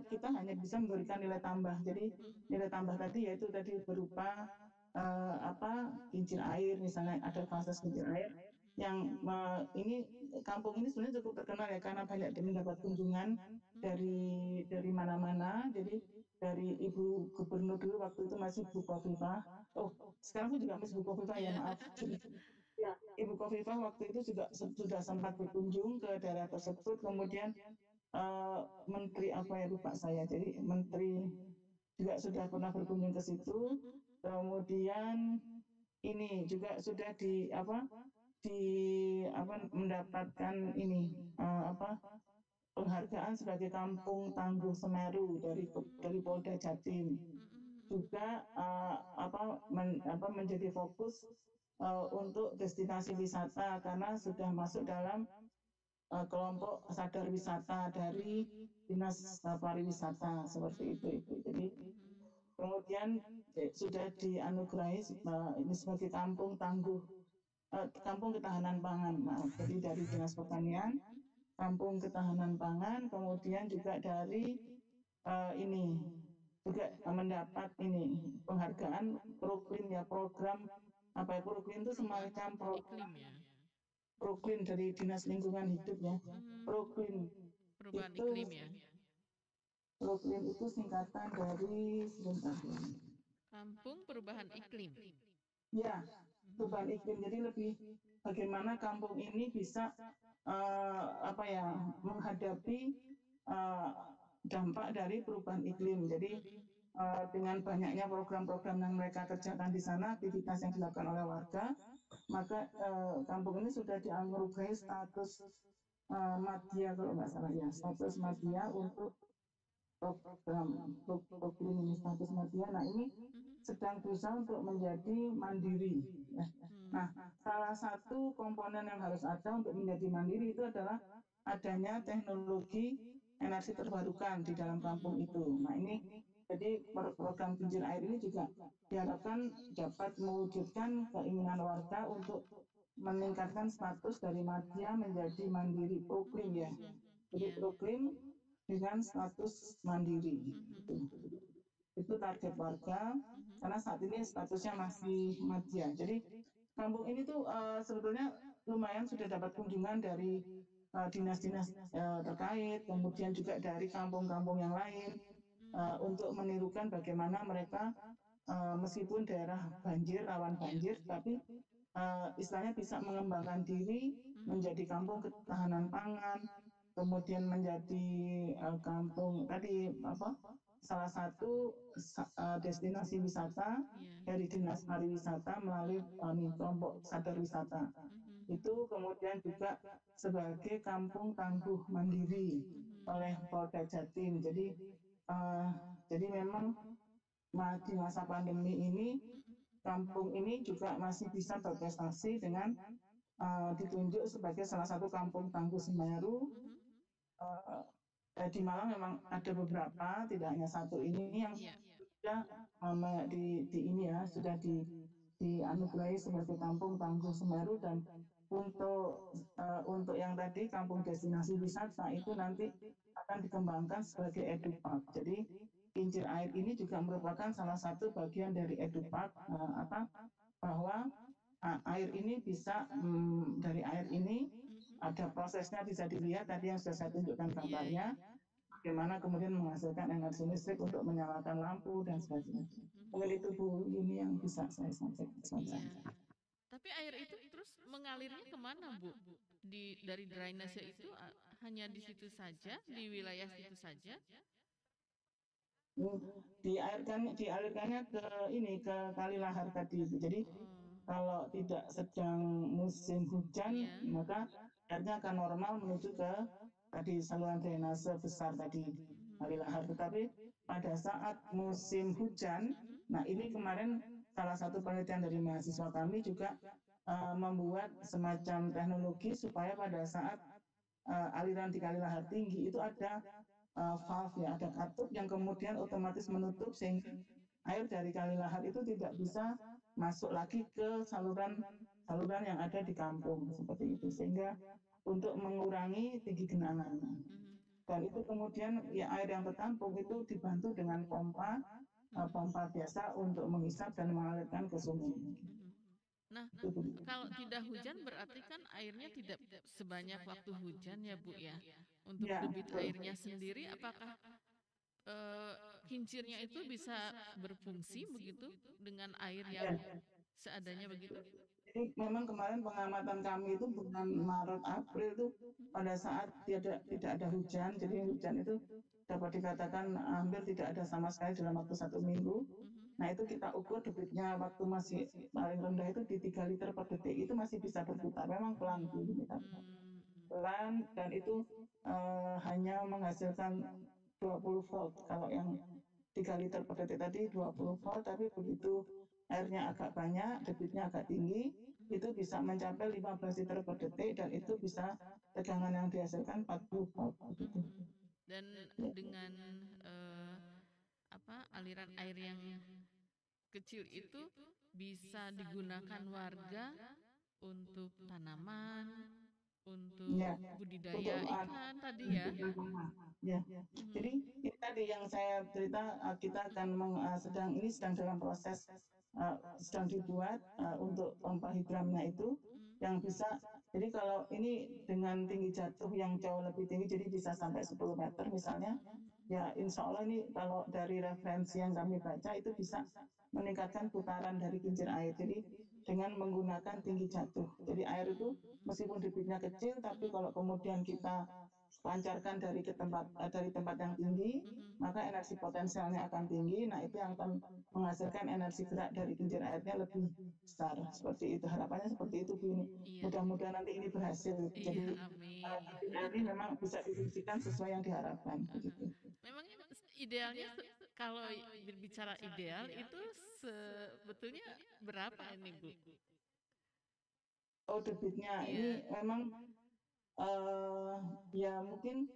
kita hanya bisa memberikan nilai tambah. Jadi nilai tambah tadi yaitu tadi berupa kincir air, misalnya ada fasilitas kincir air yang ini kampung ini sebenarnya cukup terkenal ya karena banyak mendapat kunjungan dari mana-mana. Jadi dari Ibu Gubernur dulu waktu itu masih Bu Khofifah. Oh, sekarang pun juga masih Bu Khofifah ya, maaf. Ya, Ibu Khofifah waktu itu juga sudah sempat berkunjung ke daerah tersebut. Kemudian menteri apa ya lupa saya. Jadi menteri juga sudah pernah berkunjung ke situ. Kemudian ini juga sudah mendapatkan ini penghargaan sebagai Kampung Tangguh Semeru dari Polda Jatim. Juga menjadi fokus untuk destinasi wisata karena sudah masuk dalam kelompok sadar wisata dari Dinas Pariwisata seperti itu. Jadi kemudian sudah dianugerahi ini sebagai kampung ketahanan pangan. Jadi dari Dinas Pertanian, kampung ketahanan pangan, kemudian juga dari ini juga mendapat ini penghargaan Proklin ya, program Proklin itu semacam program Iklim ya. Proklin dari Dinas Lingkungan Hidup ya. Proklin Perubahan itu iklim ya. Proklin itu singkatan dari sebentar. Kampung Perubahan Iklim. Ya, perubahan iklim. Jadi lebih bagaimana kampung ini bisa menghadapi dampak dari perubahan iklim. Jadi dengan banyaknya program-program yang mereka kerjakan di sana, aktivitas yang dilakukan oleh warga, maka kampung ini sudah dianugerahi status madya kalau nggak salah ya, status madya untuk program ini status madya. Nah ini sedang berusaha untuk menjadi mandiri. Ya. Nah, salah satu komponen yang harus ada untuk menjadi mandiri itu adalah adanya teknologi energi terbarukan di dalam kampung itu. Nah, ini Jadi program kincir air ini juga diharapkan dapat mewujudkan keinginan warga untuk meningkatkan status dari madya menjadi mandiri, proklim ya. Jadi Iya. proklim dengan status mandiri. Itu target warga karena saat ini statusnya masih madya. Jadi kampung ini tuh sebetulnya lumayan sudah dapat kunjungan dari dinas-dinas terkait, kemudian juga dari kampung-kampung yang lain untuk menirukan bagaimana mereka meskipun daerah banjir, rawan banjir, tapi istilahnya bisa mengembangkan diri menjadi kampung ketahanan pangan, kemudian menjadi kampung tadi salah satu destinasi wisata dari Dinas Pariwisata melalui kelompok sadar wisata. Itu kemudian juga sebagai kampung tangguh mandiri oleh Polda Jatim. Jadi memang di masa pandemi ini kampung ini juga masih bisa berprestasi dengan ditunjuk sebagai salah satu kampung tangguh Semeru. Di Malang memang ada beberapa, tidak hanya satu ini yang sudah dianugerahi sebagai kampung tangguh Semeru. Dan untuk yang tadi kampung destinasi wisata itu nanti akan dikembangkan sebagai edupark. Jadi kincir air ini juga merupakan salah satu bagian dari edupark, bahwa air ini bisa dari air ini ada prosesnya bisa dilihat tadi yang sudah saya tunjukkan gambarnya, bagaimana kemudian menghasilkan energi listrik untuk menyalakan lampu dan sebagainya. Mungkin itu Bu, ini yang bisa saya sampaikan. Tapi air itu terus mengalirnya kemana, Bu? Dari drainase itu hanya di situ saja, di wilayah situ saja? Dialirkannya ke Kali Lahar tadi. Jadi kalau tidak sedang musim hujan, maka airnya akan normal menuju ke tadi saluran drainase besar tadi Kali Lahar. Tetapi pada saat musim hujan, nah ini kemarin salah satu penelitian dari mahasiswa kami juga membuat semacam teknologi supaya pada saat aliran di Kali Lahar tinggi itu ada valve ya, ada katup yang kemudian otomatis menutup sehingga air dari Kali Lahar itu tidak bisa masuk lagi ke saluran yang ada di kampung seperti itu, sehingga untuk mengurangi tinggi genangan. Dan itu kemudian ya air yang tertampung itu dibantu dengan pompa biasa untuk menghisap dan mengalirkan ke sungai. Nah, kalau tidak hujan berarti kan airnya tidak sebanyak waktu hujan ya Bu ya. Untuk debit airnya sendiri apakah kincirnya itu bisa berfungsi begitu dengan air yang seadanya begitu? Jadi memang kemarin pengamatan kami itu bulan Maret April itu pada saat tidak ada hujan, jadi hujan itu dapat dikatakan hampir tidak ada sama sekali dalam waktu 1 minggu. Nah itu kita ukur debitnya waktu masih paling rendah itu di 3 liter per detik, itu masih bisa berputar. Memang pelan, pelan, dan itu hanya menghasilkan 20 volt. Kalau yang 3 liter per detik tadi 20 volt, tapi begitu airnya agak banyak, debitnya agak tinggi, itu bisa mencapai 15 liter per detik dan itu bisa tegangan yang dihasilkan 40 volt. Dan dengan aliran air yang kecil itu bisa digunakan warga untuk tanaman, untuk budidaya ikan tadi ya. Jadi ini tadi yang saya cerita, kita akan sedang dalam proses sedang dibuat untuk pompa hidramnya itu yang bisa. Jadi kalau ini dengan tinggi jatuh yang jauh lebih tinggi, jadi bisa sampai 10 meter misalnya, ya insya Allah ini kalau dari referensi yang kami baca itu bisa meningkatkan putaran dari kincir air. Jadi dengan menggunakan tinggi jatuh. Jadi air itu meskipun debitnya kecil, tapi kalau kemudian kita pancarkan dari tempat yang tinggi, maka energi potensialnya akan tinggi. Nah itu yang akan menghasilkan energi gerak dari kincir airnya lebih besar. Seperti itu, harapannya seperti itu Bu. Ini mudah-mudahan nanti ini berhasil. Jadi air ini memang bisa difungsikan sesuai yang diharapkan. Memang idealnya kalau berbicara ideal itu sebetulnya berapa ini Bu? Oh debitnya ini memang ya mungkin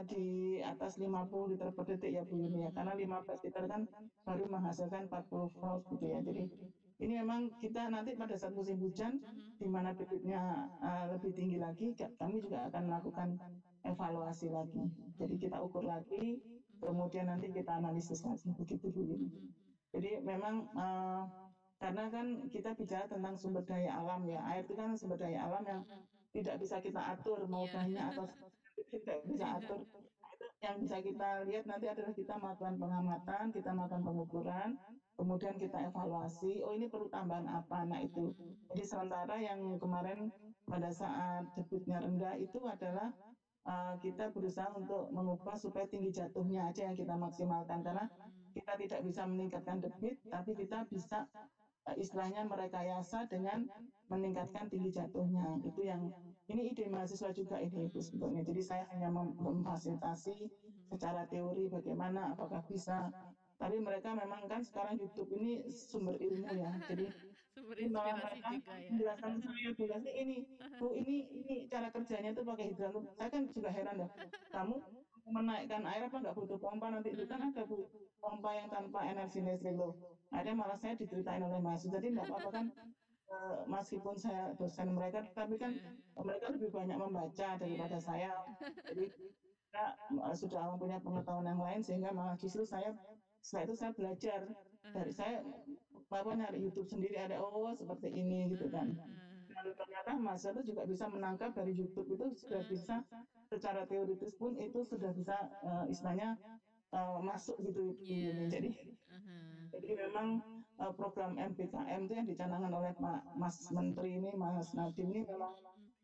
di atas 50 liter per detik ya Bu Yuni ya, karena 15 liter kan baru menghasilkan 40 volt gitu ya. Jadi ini memang kita nanti pada saat musim hujan di mana debitnya lebih tinggi lagi, kami juga akan melakukan evaluasi lagi. Jadi kita ukur lagi, kemudian nanti kita analisis lagi begitu Bu Yuni. Jadi memang karena kan kita bicara tentang sumber daya alam ya, air itu kan sumber daya alam yang tidak bisa kita atur mau banyak atau tidak bisa atur. Itu yang bisa kita lihat nanti adalah kita melakukan pengamatan, kita melakukan pengukuran, kemudian kita evaluasi, oh ini perlu tambahan apa, nah itu. Jadi sementara yang kemarin pada saat debitnya rendah itu adalah kita berusaha untuk mengubah supaya tinggi jatuhnya aja yang kita maksimalkan, karena kita tidak bisa meningkatkan debit, tapi kita bisa istilahnya merekayasa dengan meningkatkan tinggi jatuhnya. Itu yang ini ide mahasiswa juga ini Bu sebetulnya. Jadi saya hanya memfasilitasi secara teori bagaimana apakah bisa. Tapi mereka memang kan sekarang YouTube ini sumber ilmu ya. Jadi Sumber ini malah inspirasi mereka juga ya. menjelaskan ke saya, jelasnya ini, Bu ini cara kerjanya itu pakai hidrolik. Saya kan juga heran ya. Kamu menaikkan air apa nggak butuh pompa nanti itu kan ada Bu pompa yang tanpa energi listrik loh. Ada malah saya diceritain oleh mahasiswa, jadi nggak apa-apa kan meskipun saya dosen mereka, tapi kan mereka lebih banyak membaca daripada saya. Jadi kita sudah mempunyai pengetahuan yang lain sehingga malah justru saya setelah itu saya belajar dari saya nyari YouTube sendiri ada oh seperti ini gitu kan. Dan ternyata mahasiswa itu juga bisa menangkap dari YouTube itu sudah bisa secara teoritis pun itu sudah bisa istilahnya masuk gitu ini. Jadi memang program MBKM itu yang dicanangkan oleh Mas Menteri ini, Mas Nadiem ini memang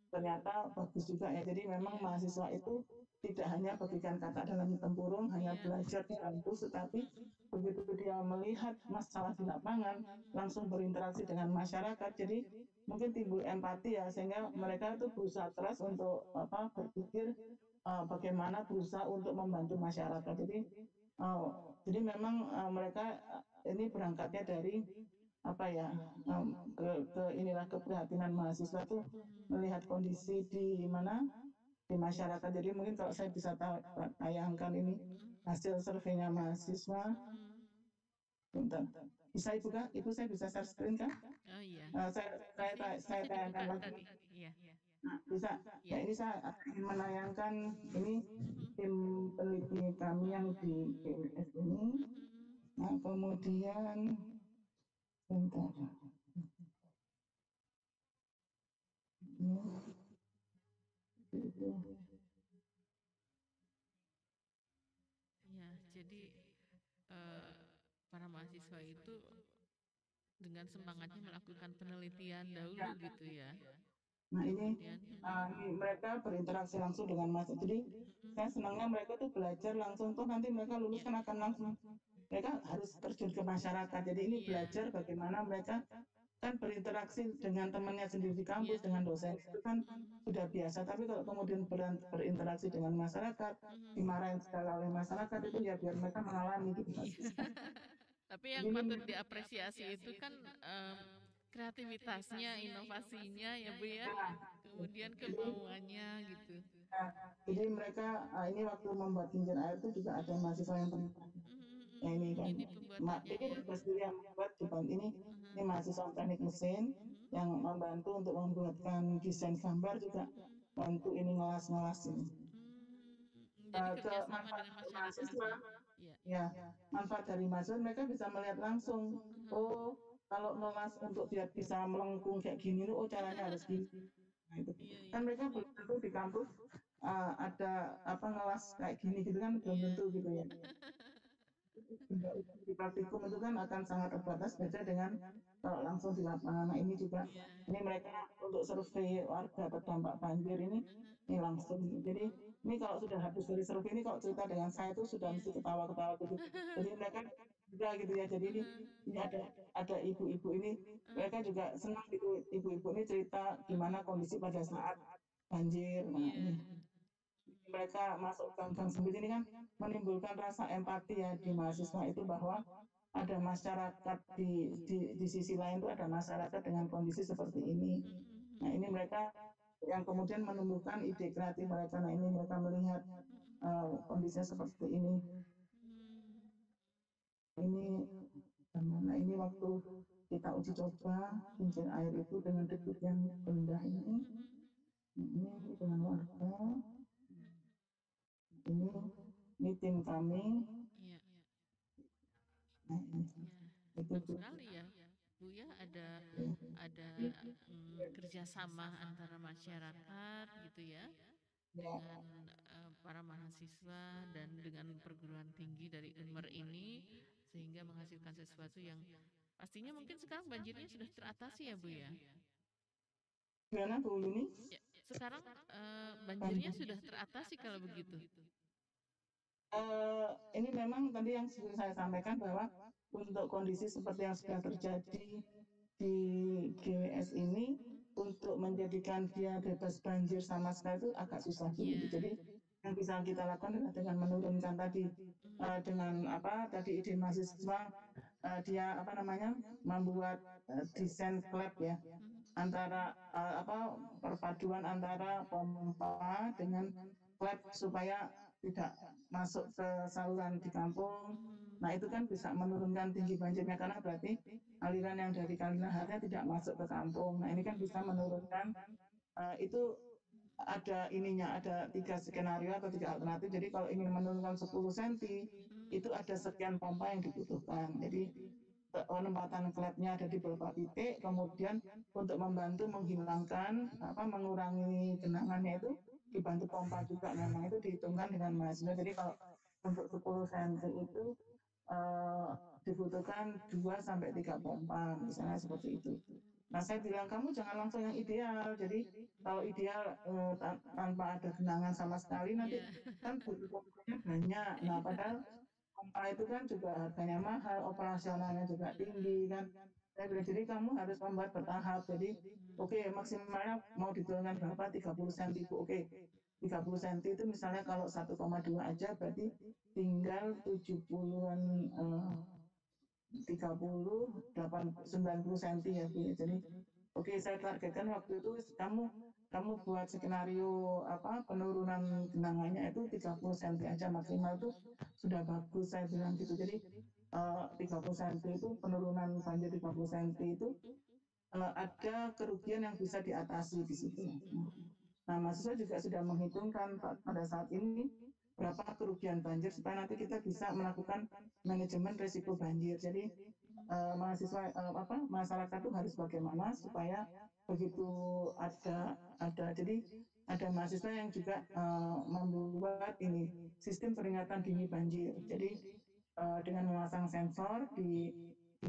ternyata bagus juga ya. Jadi memang mahasiswa itu tidak hanya bagikan kata dalam tempurung, hanya belajar di kampus, tetapi begitu dia melihat masalah di lapangan, langsung berinteraksi dengan masyarakat. Jadi mungkin timbul empati ya, sehingga mereka itu berusaha keras untuk berpikir bagaimana berusaha untuk membantu masyarakat. Jadi memang mereka ini berangkatnya dari apa ya ke inilah keprihatinan mahasiswa tuh melihat kondisi di mana di masyarakat. Jadi mungkin kalau saya bisa tayangkan ini hasil surveinya mahasiswa. Bentar. Bisa Ibu Kak? Ibu saya bisa share screen kan? Oh iya. Saya tayangkan lagi. Iya. Nah, bisa. Ya ini saya ingin menayangkan ini tim peneliti kami yang di GMS ini. Nah kemudian bentar. Ya, jadi para mahasiswa itu dengan semangatnya melakukan penelitian dahulu gitu ya. Nah ini mereka berinteraksi langsung dengan mahasiswa. Jadi saya senangnya mereka tuh belajar langsung, tuh nanti mereka lulus kan akan langsung mereka harus terjun ke masyarakat. Jadi ini belajar bagaimana mereka kan berinteraksi dengan temannya sendiri di kampus, dengan dosen itu kan sudah biasa. Tapi kalau kemudian berinteraksi dengan masyarakat, dimarahin segala oleh masyarakat itu ya biar mereka mengalami gitu. Tapi yang patut diapresiasi itu kan kreativitasnya, inovasinya ya Bu ya, kemudian kemauannya gitu. Nah, jadi mereka ini waktu membuat kincir air itu juga ada mahasiswa yang terlibat. Ya ini kan, ini sendiri yang membuat ini mahasiswa teknik mesin yang membantu untuk membuatkan desain gambar juga bantu ini ngelas ini. Jadi kerjasama dengan masyarakat ya manfaat dari mahasiswa mereka bisa melihat langsung oh kalau ngelas untuk dia bisa melengkung kayak gini oh caranya harus gini. Nah, itu. Kan mereka belum tentu di kampus ada ngelas kayak gini gitu kan belum tentu gitu ya. Di praktikum itu kan akan sangat terbatas beda dengan kalau langsung di lapangan. Nah ini juga ini mereka untuk survei warga terdampak banjir ini langsung. Jadi ini kalau sudah habis dari survei ini kalau cerita dengan saya itu sudah mesti ketawa-ketawa gitu. Jadi mereka juga gitu ya. Jadi ini ada ibu-ibu ini mereka juga senang gitu ibu-ibu ini cerita gimana kondisi pada saat banjir. Nah ini mereka masuk gang-gang sempit ini kan menimbulkan rasa empati ya di mahasiswa itu bahwa ada masyarakat di sisi lain itu ada masyarakat dengan kondisi seperti ini. Nah ini mereka yang kemudian menumbuhkan ide kreatif mereka. Nah ini mereka melihat kondisinya seperti ini. Ini waktu kita uji coba kincir air itu dengan debit yang rendah ini dengan warga. Ini tim kami. Iya. Nah, ini. Ya, senang sekali ya, Bu ya, ada kerjasama antara masyarakat gitu ya dengan para mahasiswa dan dengan perguruan tinggi dari Unmer ini sehingga menghasilkan sesuatu yang pastinya mungkin sekarang banjirnya sudah teratasi ya Bu ya. Gimana Bu Yuni? Ya, sekarang banjirnya sudah teratasi kalau begitu. Ini memang tadi yang seperti saya sampaikan bahwa untuk kondisi seperti yang sudah terjadi di GWS ini untuk menjadikan dia bebas banjir sama sekali itu agak susah dulu. Jadi yang bisa kita lakukan adalah dengan menurunkan tadi dengan tadi ide mahasiswa dia membuat desain klep ya antara perpaduan antara pompa dengan klep supaya tidak masuk ke saluran di kampung. Nah itu kan bisa menurunkan tinggi banjirnya karena berarti aliran yang dari Kali Laharnya tidak masuk ke kampung. Nah ini kan bisa menurunkan itu ada ada 3 skenario atau 3 alternatif. Jadi kalau ingin menurunkan 10 cm itu ada sekian pompa yang dibutuhkan. Jadi penempatan klepnya ada di beberapa titik, kemudian untuk membantu menghilangkan mengurangi genangannya itu dibantu pompa juga. Memang itu dihitungkan dengan mahasiswa. Jadi kalau untuk 10 cm itu dibutuhkan 2 sampai 3 pompa misalnya seperti itu. Nah saya bilang kamu jangan langsung yang ideal. Jadi kalau ideal tanpa ada genangan sama sekali nanti kan butuh pompanya banyak. Nah padahal pompa itu kan juga harganya mahal, operasionalnya juga tinggi kan. Saya bilang jadi kamu harus membuat bertahap. Jadi oke, maksimalnya mau diturunkan berapa? 30 cm. Oke. 30 cm itu misalnya kalau 1,2 aja berarti tinggal 70-an 30, 90 cm ya Bu. Jadi oke, saya targetkan waktu itu kamu buat skenario penurunan genangannya itu 30 cm aja maksimal itu sudah bagus saya bilang gitu. Jadi 30 cm itu penurunan banjir 30 cm itu ada kerugian yang bisa diatasi di situ. Nah, mahasiswa juga sudah menghitungkan pada saat ini berapa kerugian banjir supaya nanti kita bisa melakukan manajemen risiko banjir. Jadi mahasiswa masyarakat itu harus bagaimana supaya begitu jadi ada mahasiswa yang juga membuat ini sistem peringatan dini banjir. Jadi dengan memasang sensor di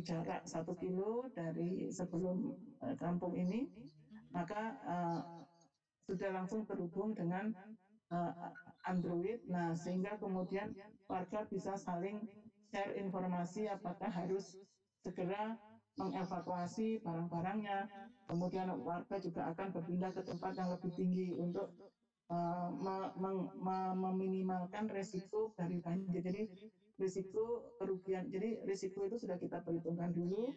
jarak 1 kilo dari sebelum kampung ini, maka sudah langsung terhubung dengan Android. Nah, sehingga kemudian warga bisa saling share informasi apakah harus segera mengevakuasi barang-barangnya. Kemudian warga juga akan berpindah ke tempat yang lebih tinggi untuk meminimalkan risiko dari banjir. Jadi risiko kerugian. Jadi risiko itu sudah kita perhitungkan dulu.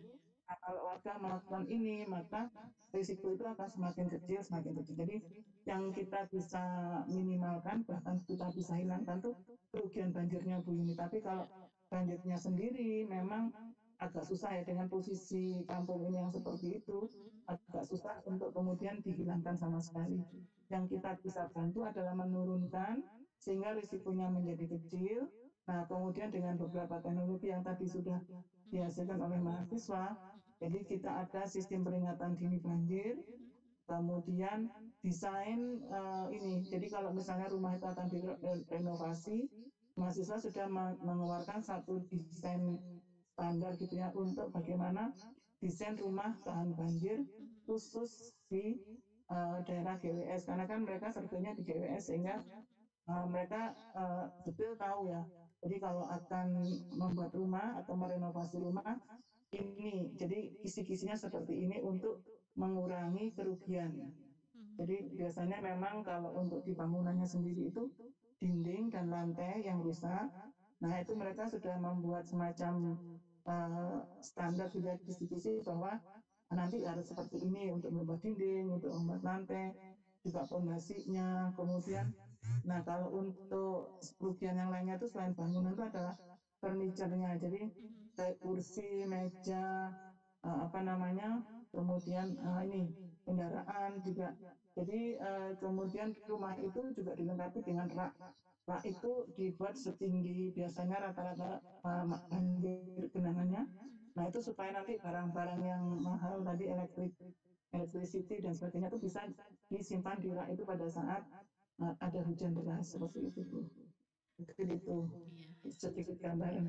Nah, kalau warga melakukan ini, maka risiko itu akan semakin kecil, semakin kecil. Jadi yang kita bisa minimalkan, bahkan kita bisa hilangkan tuh kerugian banjirnya Bu Yuni. Tapi kalau banjirnya sendiri memang agak susah ya dengan posisi kampung ini yang seperti itu, agak susah untuk kemudian dihilangkan sama sekali. Yang kita bisa bantu adalah menurunkan sehingga risikonya menjadi kecil. Nah, kemudian dengan beberapa teknologi yang tadi sudah dihasilkan oleh mahasiswa, jadi kita ada sistem peringatan dini banjir, kemudian desain ini. Jadi kalau misalnya rumah itu akan direnovasi, mahasiswa sudah mengeluarkan satu desain standar gitu ya untuk bagaimana desain rumah tahan banjir khusus di daerah GWS, karena kan mereka surveinya di GWS sehingga mereka detail tahu ya. Jadi kalau akan membuat rumah atau merenovasi rumah ini, jadi kisi-kisinya seperti ini untuk mengurangi kerugian. Jadi biasanya memang kalau untuk di bangunannya sendiri itu dinding dan lantai yang rusak. Nah itu mereka sudah membuat semacam standar juga kisi-kisi bahwa nanti harus seperti ini untuk membuat dinding, untuk membuat lantai, juga pondasinya, kemudian Nah, kalau untuk kerugian yang lainnya itu selain bangunan itu adalah furniture-nya. Jadi kayak kursi, meja, apa namanya, kemudian ini kendaraan juga. Jadi kemudian rumah itu juga dilengkapi dengan rak. Rak itu dibuat setinggi biasanya rata-rata banjir genangannya. Nah, itu supaya nanti barang-barang yang mahal tadi electricity dan sebagainya itu bisa disimpan di rak itu pada saat ada hujan deras seperti itu Bu. Mungkin itu Iya. sedikit gambaran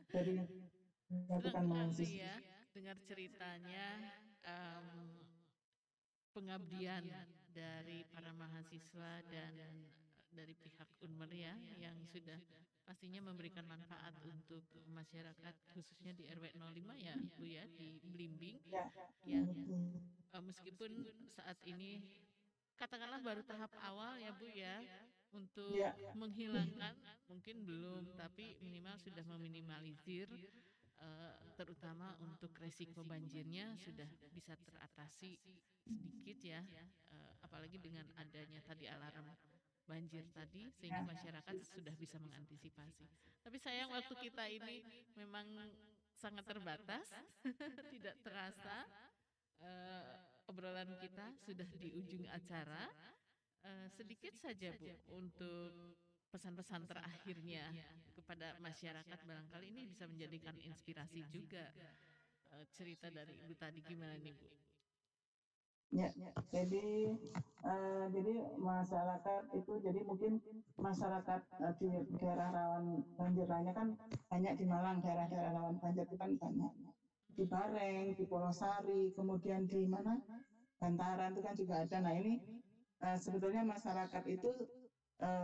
dari yang Senang dilakukan sekali mahasiswa. ya dengar ceritanya, em, pengabdian dari para mahasiswa dan dari pihak Unmer ya yang sudah pastinya memberikan manfaat untuk masyarakat khususnya di RW 05 ya Bu ya di Blimbing Ya, yang betul. meskipun saat ini katakanlah baru tahap awal ya Bu ya untuk Ya, menghilangkan mungkin belum tapi minimal sudah meminimalisir terutama untuk resiko banjirnya sudah bisa teratasi sedikit ya apalagi dengan adanya tadi alarm banjir tadi sehingga ya, masyarakat sudah bisa mengantisipasi. Tapi sayang waktu kita ini memang sangat terbatas, tidak terasa obrolan kita sudah di ujung acara. Sedikit saja Bu untuk pesan-pesan terakhirnya kepada masyarakat barangkali ini bisa menjadikan inspirasi juga cerita dari Ibu tadi gimana nih Bu? ya. Jadi masyarakat itu jadi mungkin masyarakat di daerah rawan banjir lainnya kan banyak di Malang, daerah-daerah rawan banjir itu kan banyak. Di Bareng, di Polosari, kemudian di mana Bantaran itu kan juga ada. Nah, ini sebetulnya masyarakat itu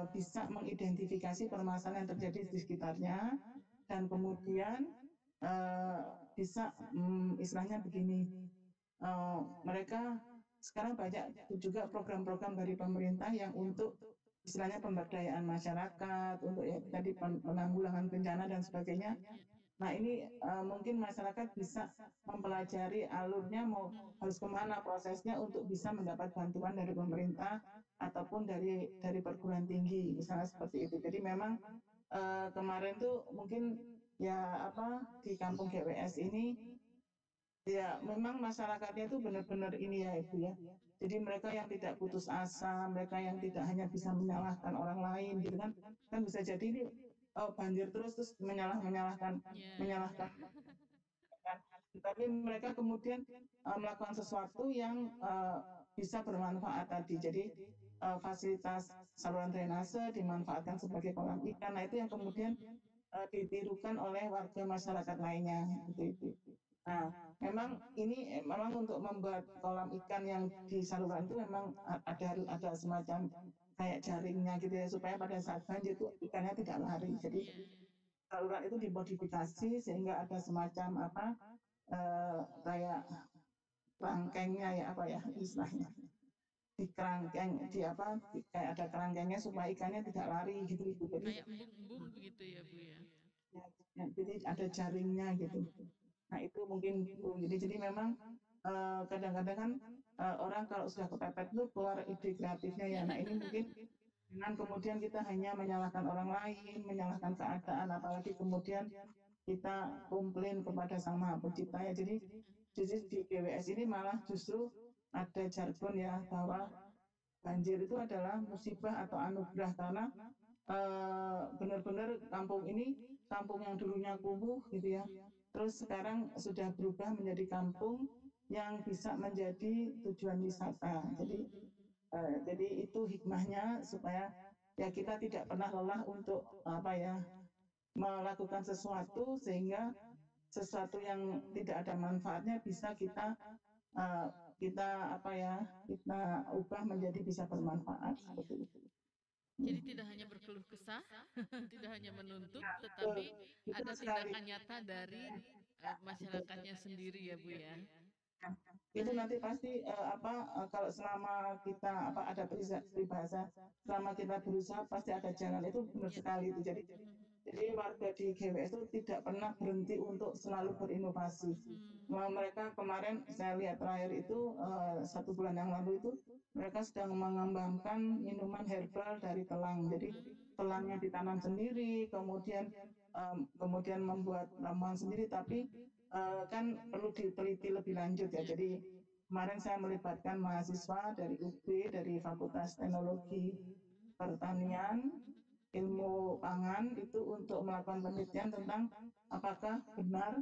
bisa mengidentifikasi permasalahan yang terjadi di sekitarnya dan kemudian eh, bisa istilahnya begini, mereka sekarang banyak juga program-program dari pemerintah yang untuk istilahnya pemberdayaan masyarakat, untuk ya tadi penanggulangan bencana dan sebagainya. Nah, ini mungkin masyarakat bisa mempelajari alurnya mau harus kemana prosesnya untuk bisa mendapat bantuan dari pemerintah ataupun dari perguruan tinggi, misalnya seperti itu. Jadi memang kemarin tuh mungkin ya apa di kampung GWS ini ya memang masyarakatnya itu benar-benar ini ya Ibu ya. Jadi mereka yang tidak putus asa, mereka yang tidak hanya bisa menyalahkan orang lain gitu kan, kan bisa jadi ini banjir terus menyalahkan Ya, menyalahkan kan. Tapi mereka kemudian melakukan sesuatu yang bisa bermanfaat tadi. Jadi fasilitas saluran drainase dimanfaatkan sebagai kolam ikan. Nah, itu yang kemudian ditirukan oleh warga masyarakat lainnya gitu itu. Nah, memang ini memang untuk membuat kolam ikan yang di saluran itu memang ada semacam kayak jaringnya gitu ya supaya pada saat banjir itu ikannya tidak lari. Jadi iya, saluran itu dimodifikasi sehingga ada semacam apa kayak rangkengnya ya apa ya istilahnya di kerangkeng di apa kayak ada kerangkengnya supaya ikannya tidak lari gitu gitu jadi kayak embung-embung begitu ya Bu ya. ya, jadi ada jaringnya gitu. Nah itu mungkin jadi memang kadang-kadang kan orang kalau sudah kepepet tuh keluar ide kreatifnya ya. Nah ini mungkin dengan kemudian kita hanya menyalahkan orang lain, menyalahkan keadaan, apalagi kemudian kita komplain kepada Sang Maha Pencipta ya. Jadi di GWS ini malah justru ada jargon ya bahwa banjir itu adalah musibah atau anugerah karena benar-benar kampung ini kampung yang dulunya kumuh gitu ya. Terus sekarang sudah berubah menjadi kampung yang bisa menjadi tujuan wisata. Jadi itu hikmahnya supaya ya kita tidak pernah lelah untuk apa ya melakukan sesuatu sehingga sesuatu yang tidak ada manfaatnya bisa uh, kita apa ya kita ubah menjadi bisa bermanfaat Iya. seperti itu. Jadi tidak hanya berkeluh kesah, tidak hanya menuntut, Betul, tetapi betul ada sekali. tindakan nyata dari Betul. masyarakatnya sendiri ya Bu ya. Nah, itu nanti pasti kalau selama kita ada peribahasa selama kita berusaha pasti ada jalan itu benar Ya. sekali itu. Jadi Jadi warga di GWS itu tidak pernah berhenti untuk selalu berinovasi. Mereka kemarin saya lihat terakhir itu 1 bulan yang lalu itu mereka sedang mengembangkan minuman herbal dari telang. Jadi telangnya ditanam sendiri, kemudian membuat ramuan sendiri, tapi kan perlu diteliti lebih lanjut ya. Jadi kemarin saya melibatkan mahasiswa dari UB, dari Fakultas Teknologi Pertanian, Ilmu Pangan itu untuk melakukan penelitian tentang apakah benar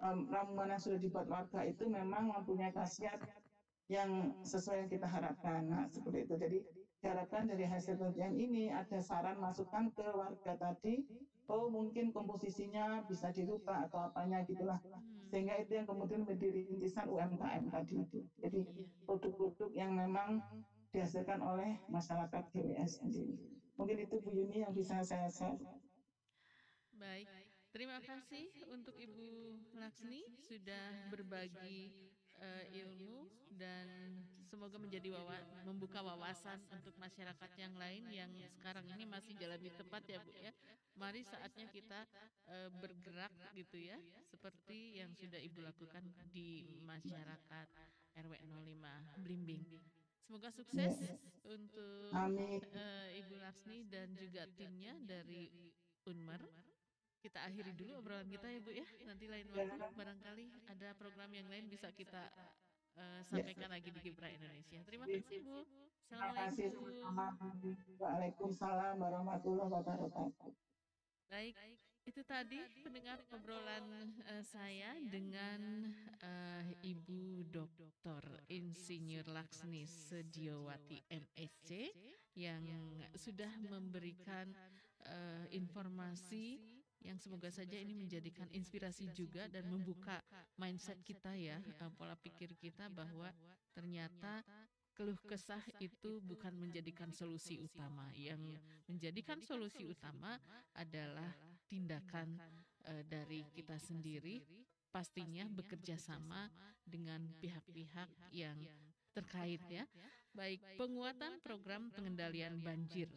ramuan yang sudah dibuat warga itu memang mempunyai khasiat yang sesuai yang kita harapkan. Nah, seperti itu. Jadi diharapkan dari hasil penelitian ini ada saran masukan ke warga tadi, oh mungkin komposisinya bisa dirubah atau apanya gitulah. Sehingga itu yang kemudian menjadi rintisan UMKM tadi itu. Jadi produk-produk yang memang dihasilkan oleh masyarakat GWS sendiri. Mungkin itu Bu Yuni yang bisa saya share. Baik, terima kasih untuk Ibu Laksmi sudah berbagi ilmu dan semoga menjadi membuka wawasan untuk masyarakat yang lain yang sekarang ini masih jalani tepat ya Bu ya. Mari saatnya kita bergerak gitu ya, seperti yang sudah Ibu lakukan di masyarakat RW 05 Blimbing. Semoga sukses untuk Ibu Laksmi dan juga timnya dari Unmer. Kita akhiri dulu obrolan kita ya Bu ya. Nanti lain waktu barangkali ada program yang lain bisa kita sampaikan lagi di Kipra Indonesia. Terima kasih Bu. Assalamualaikum. Waalaikumsalam warahmatullahi wabarakatuh. Baik, itu tadi pendengar obrolan saya dengan Ibu Dr. Insinyur Laksmi Sediowati MSc yang sudah memberikan informasi yang semoga saja ini menjadikan inspirasi juga dan membuka mindset kita ya, pola pikir kita bahwa ternyata keluh kesah itu bukan menjadikan solusi utama. Yang menjadikan solusi utama adalah tindakan dari kita sendiri, pastinya bekerja sama dengan pihak-pihak yang terkait ya. Baik, penguatan program pengendalian banjir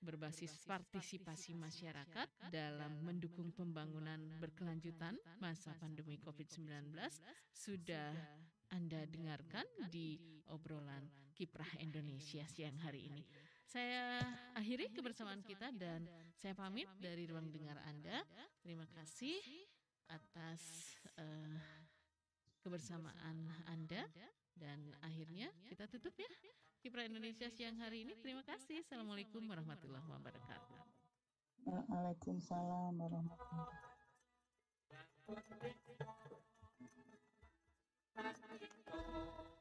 berbasis partisipasi masyarakat dalam mendukung pembangunan berkelanjutan masa pandemi COVID-19 sudah Anda dengarkan di obrolan Kiprah Indonesia siang hari ini. Saya akhiri kebersamaan kita dan saya pamit dari ruang dengar Anda. Terima kasih atas kebersamaan Anda. Dan akhirnya kita tutup ya Kiprah Indonesia siang hari ini. Terima kasih. Assalamualaikum warahmatullahi wabarakatuh. Waalaikumsalam warahmatullahi wabarakatuh.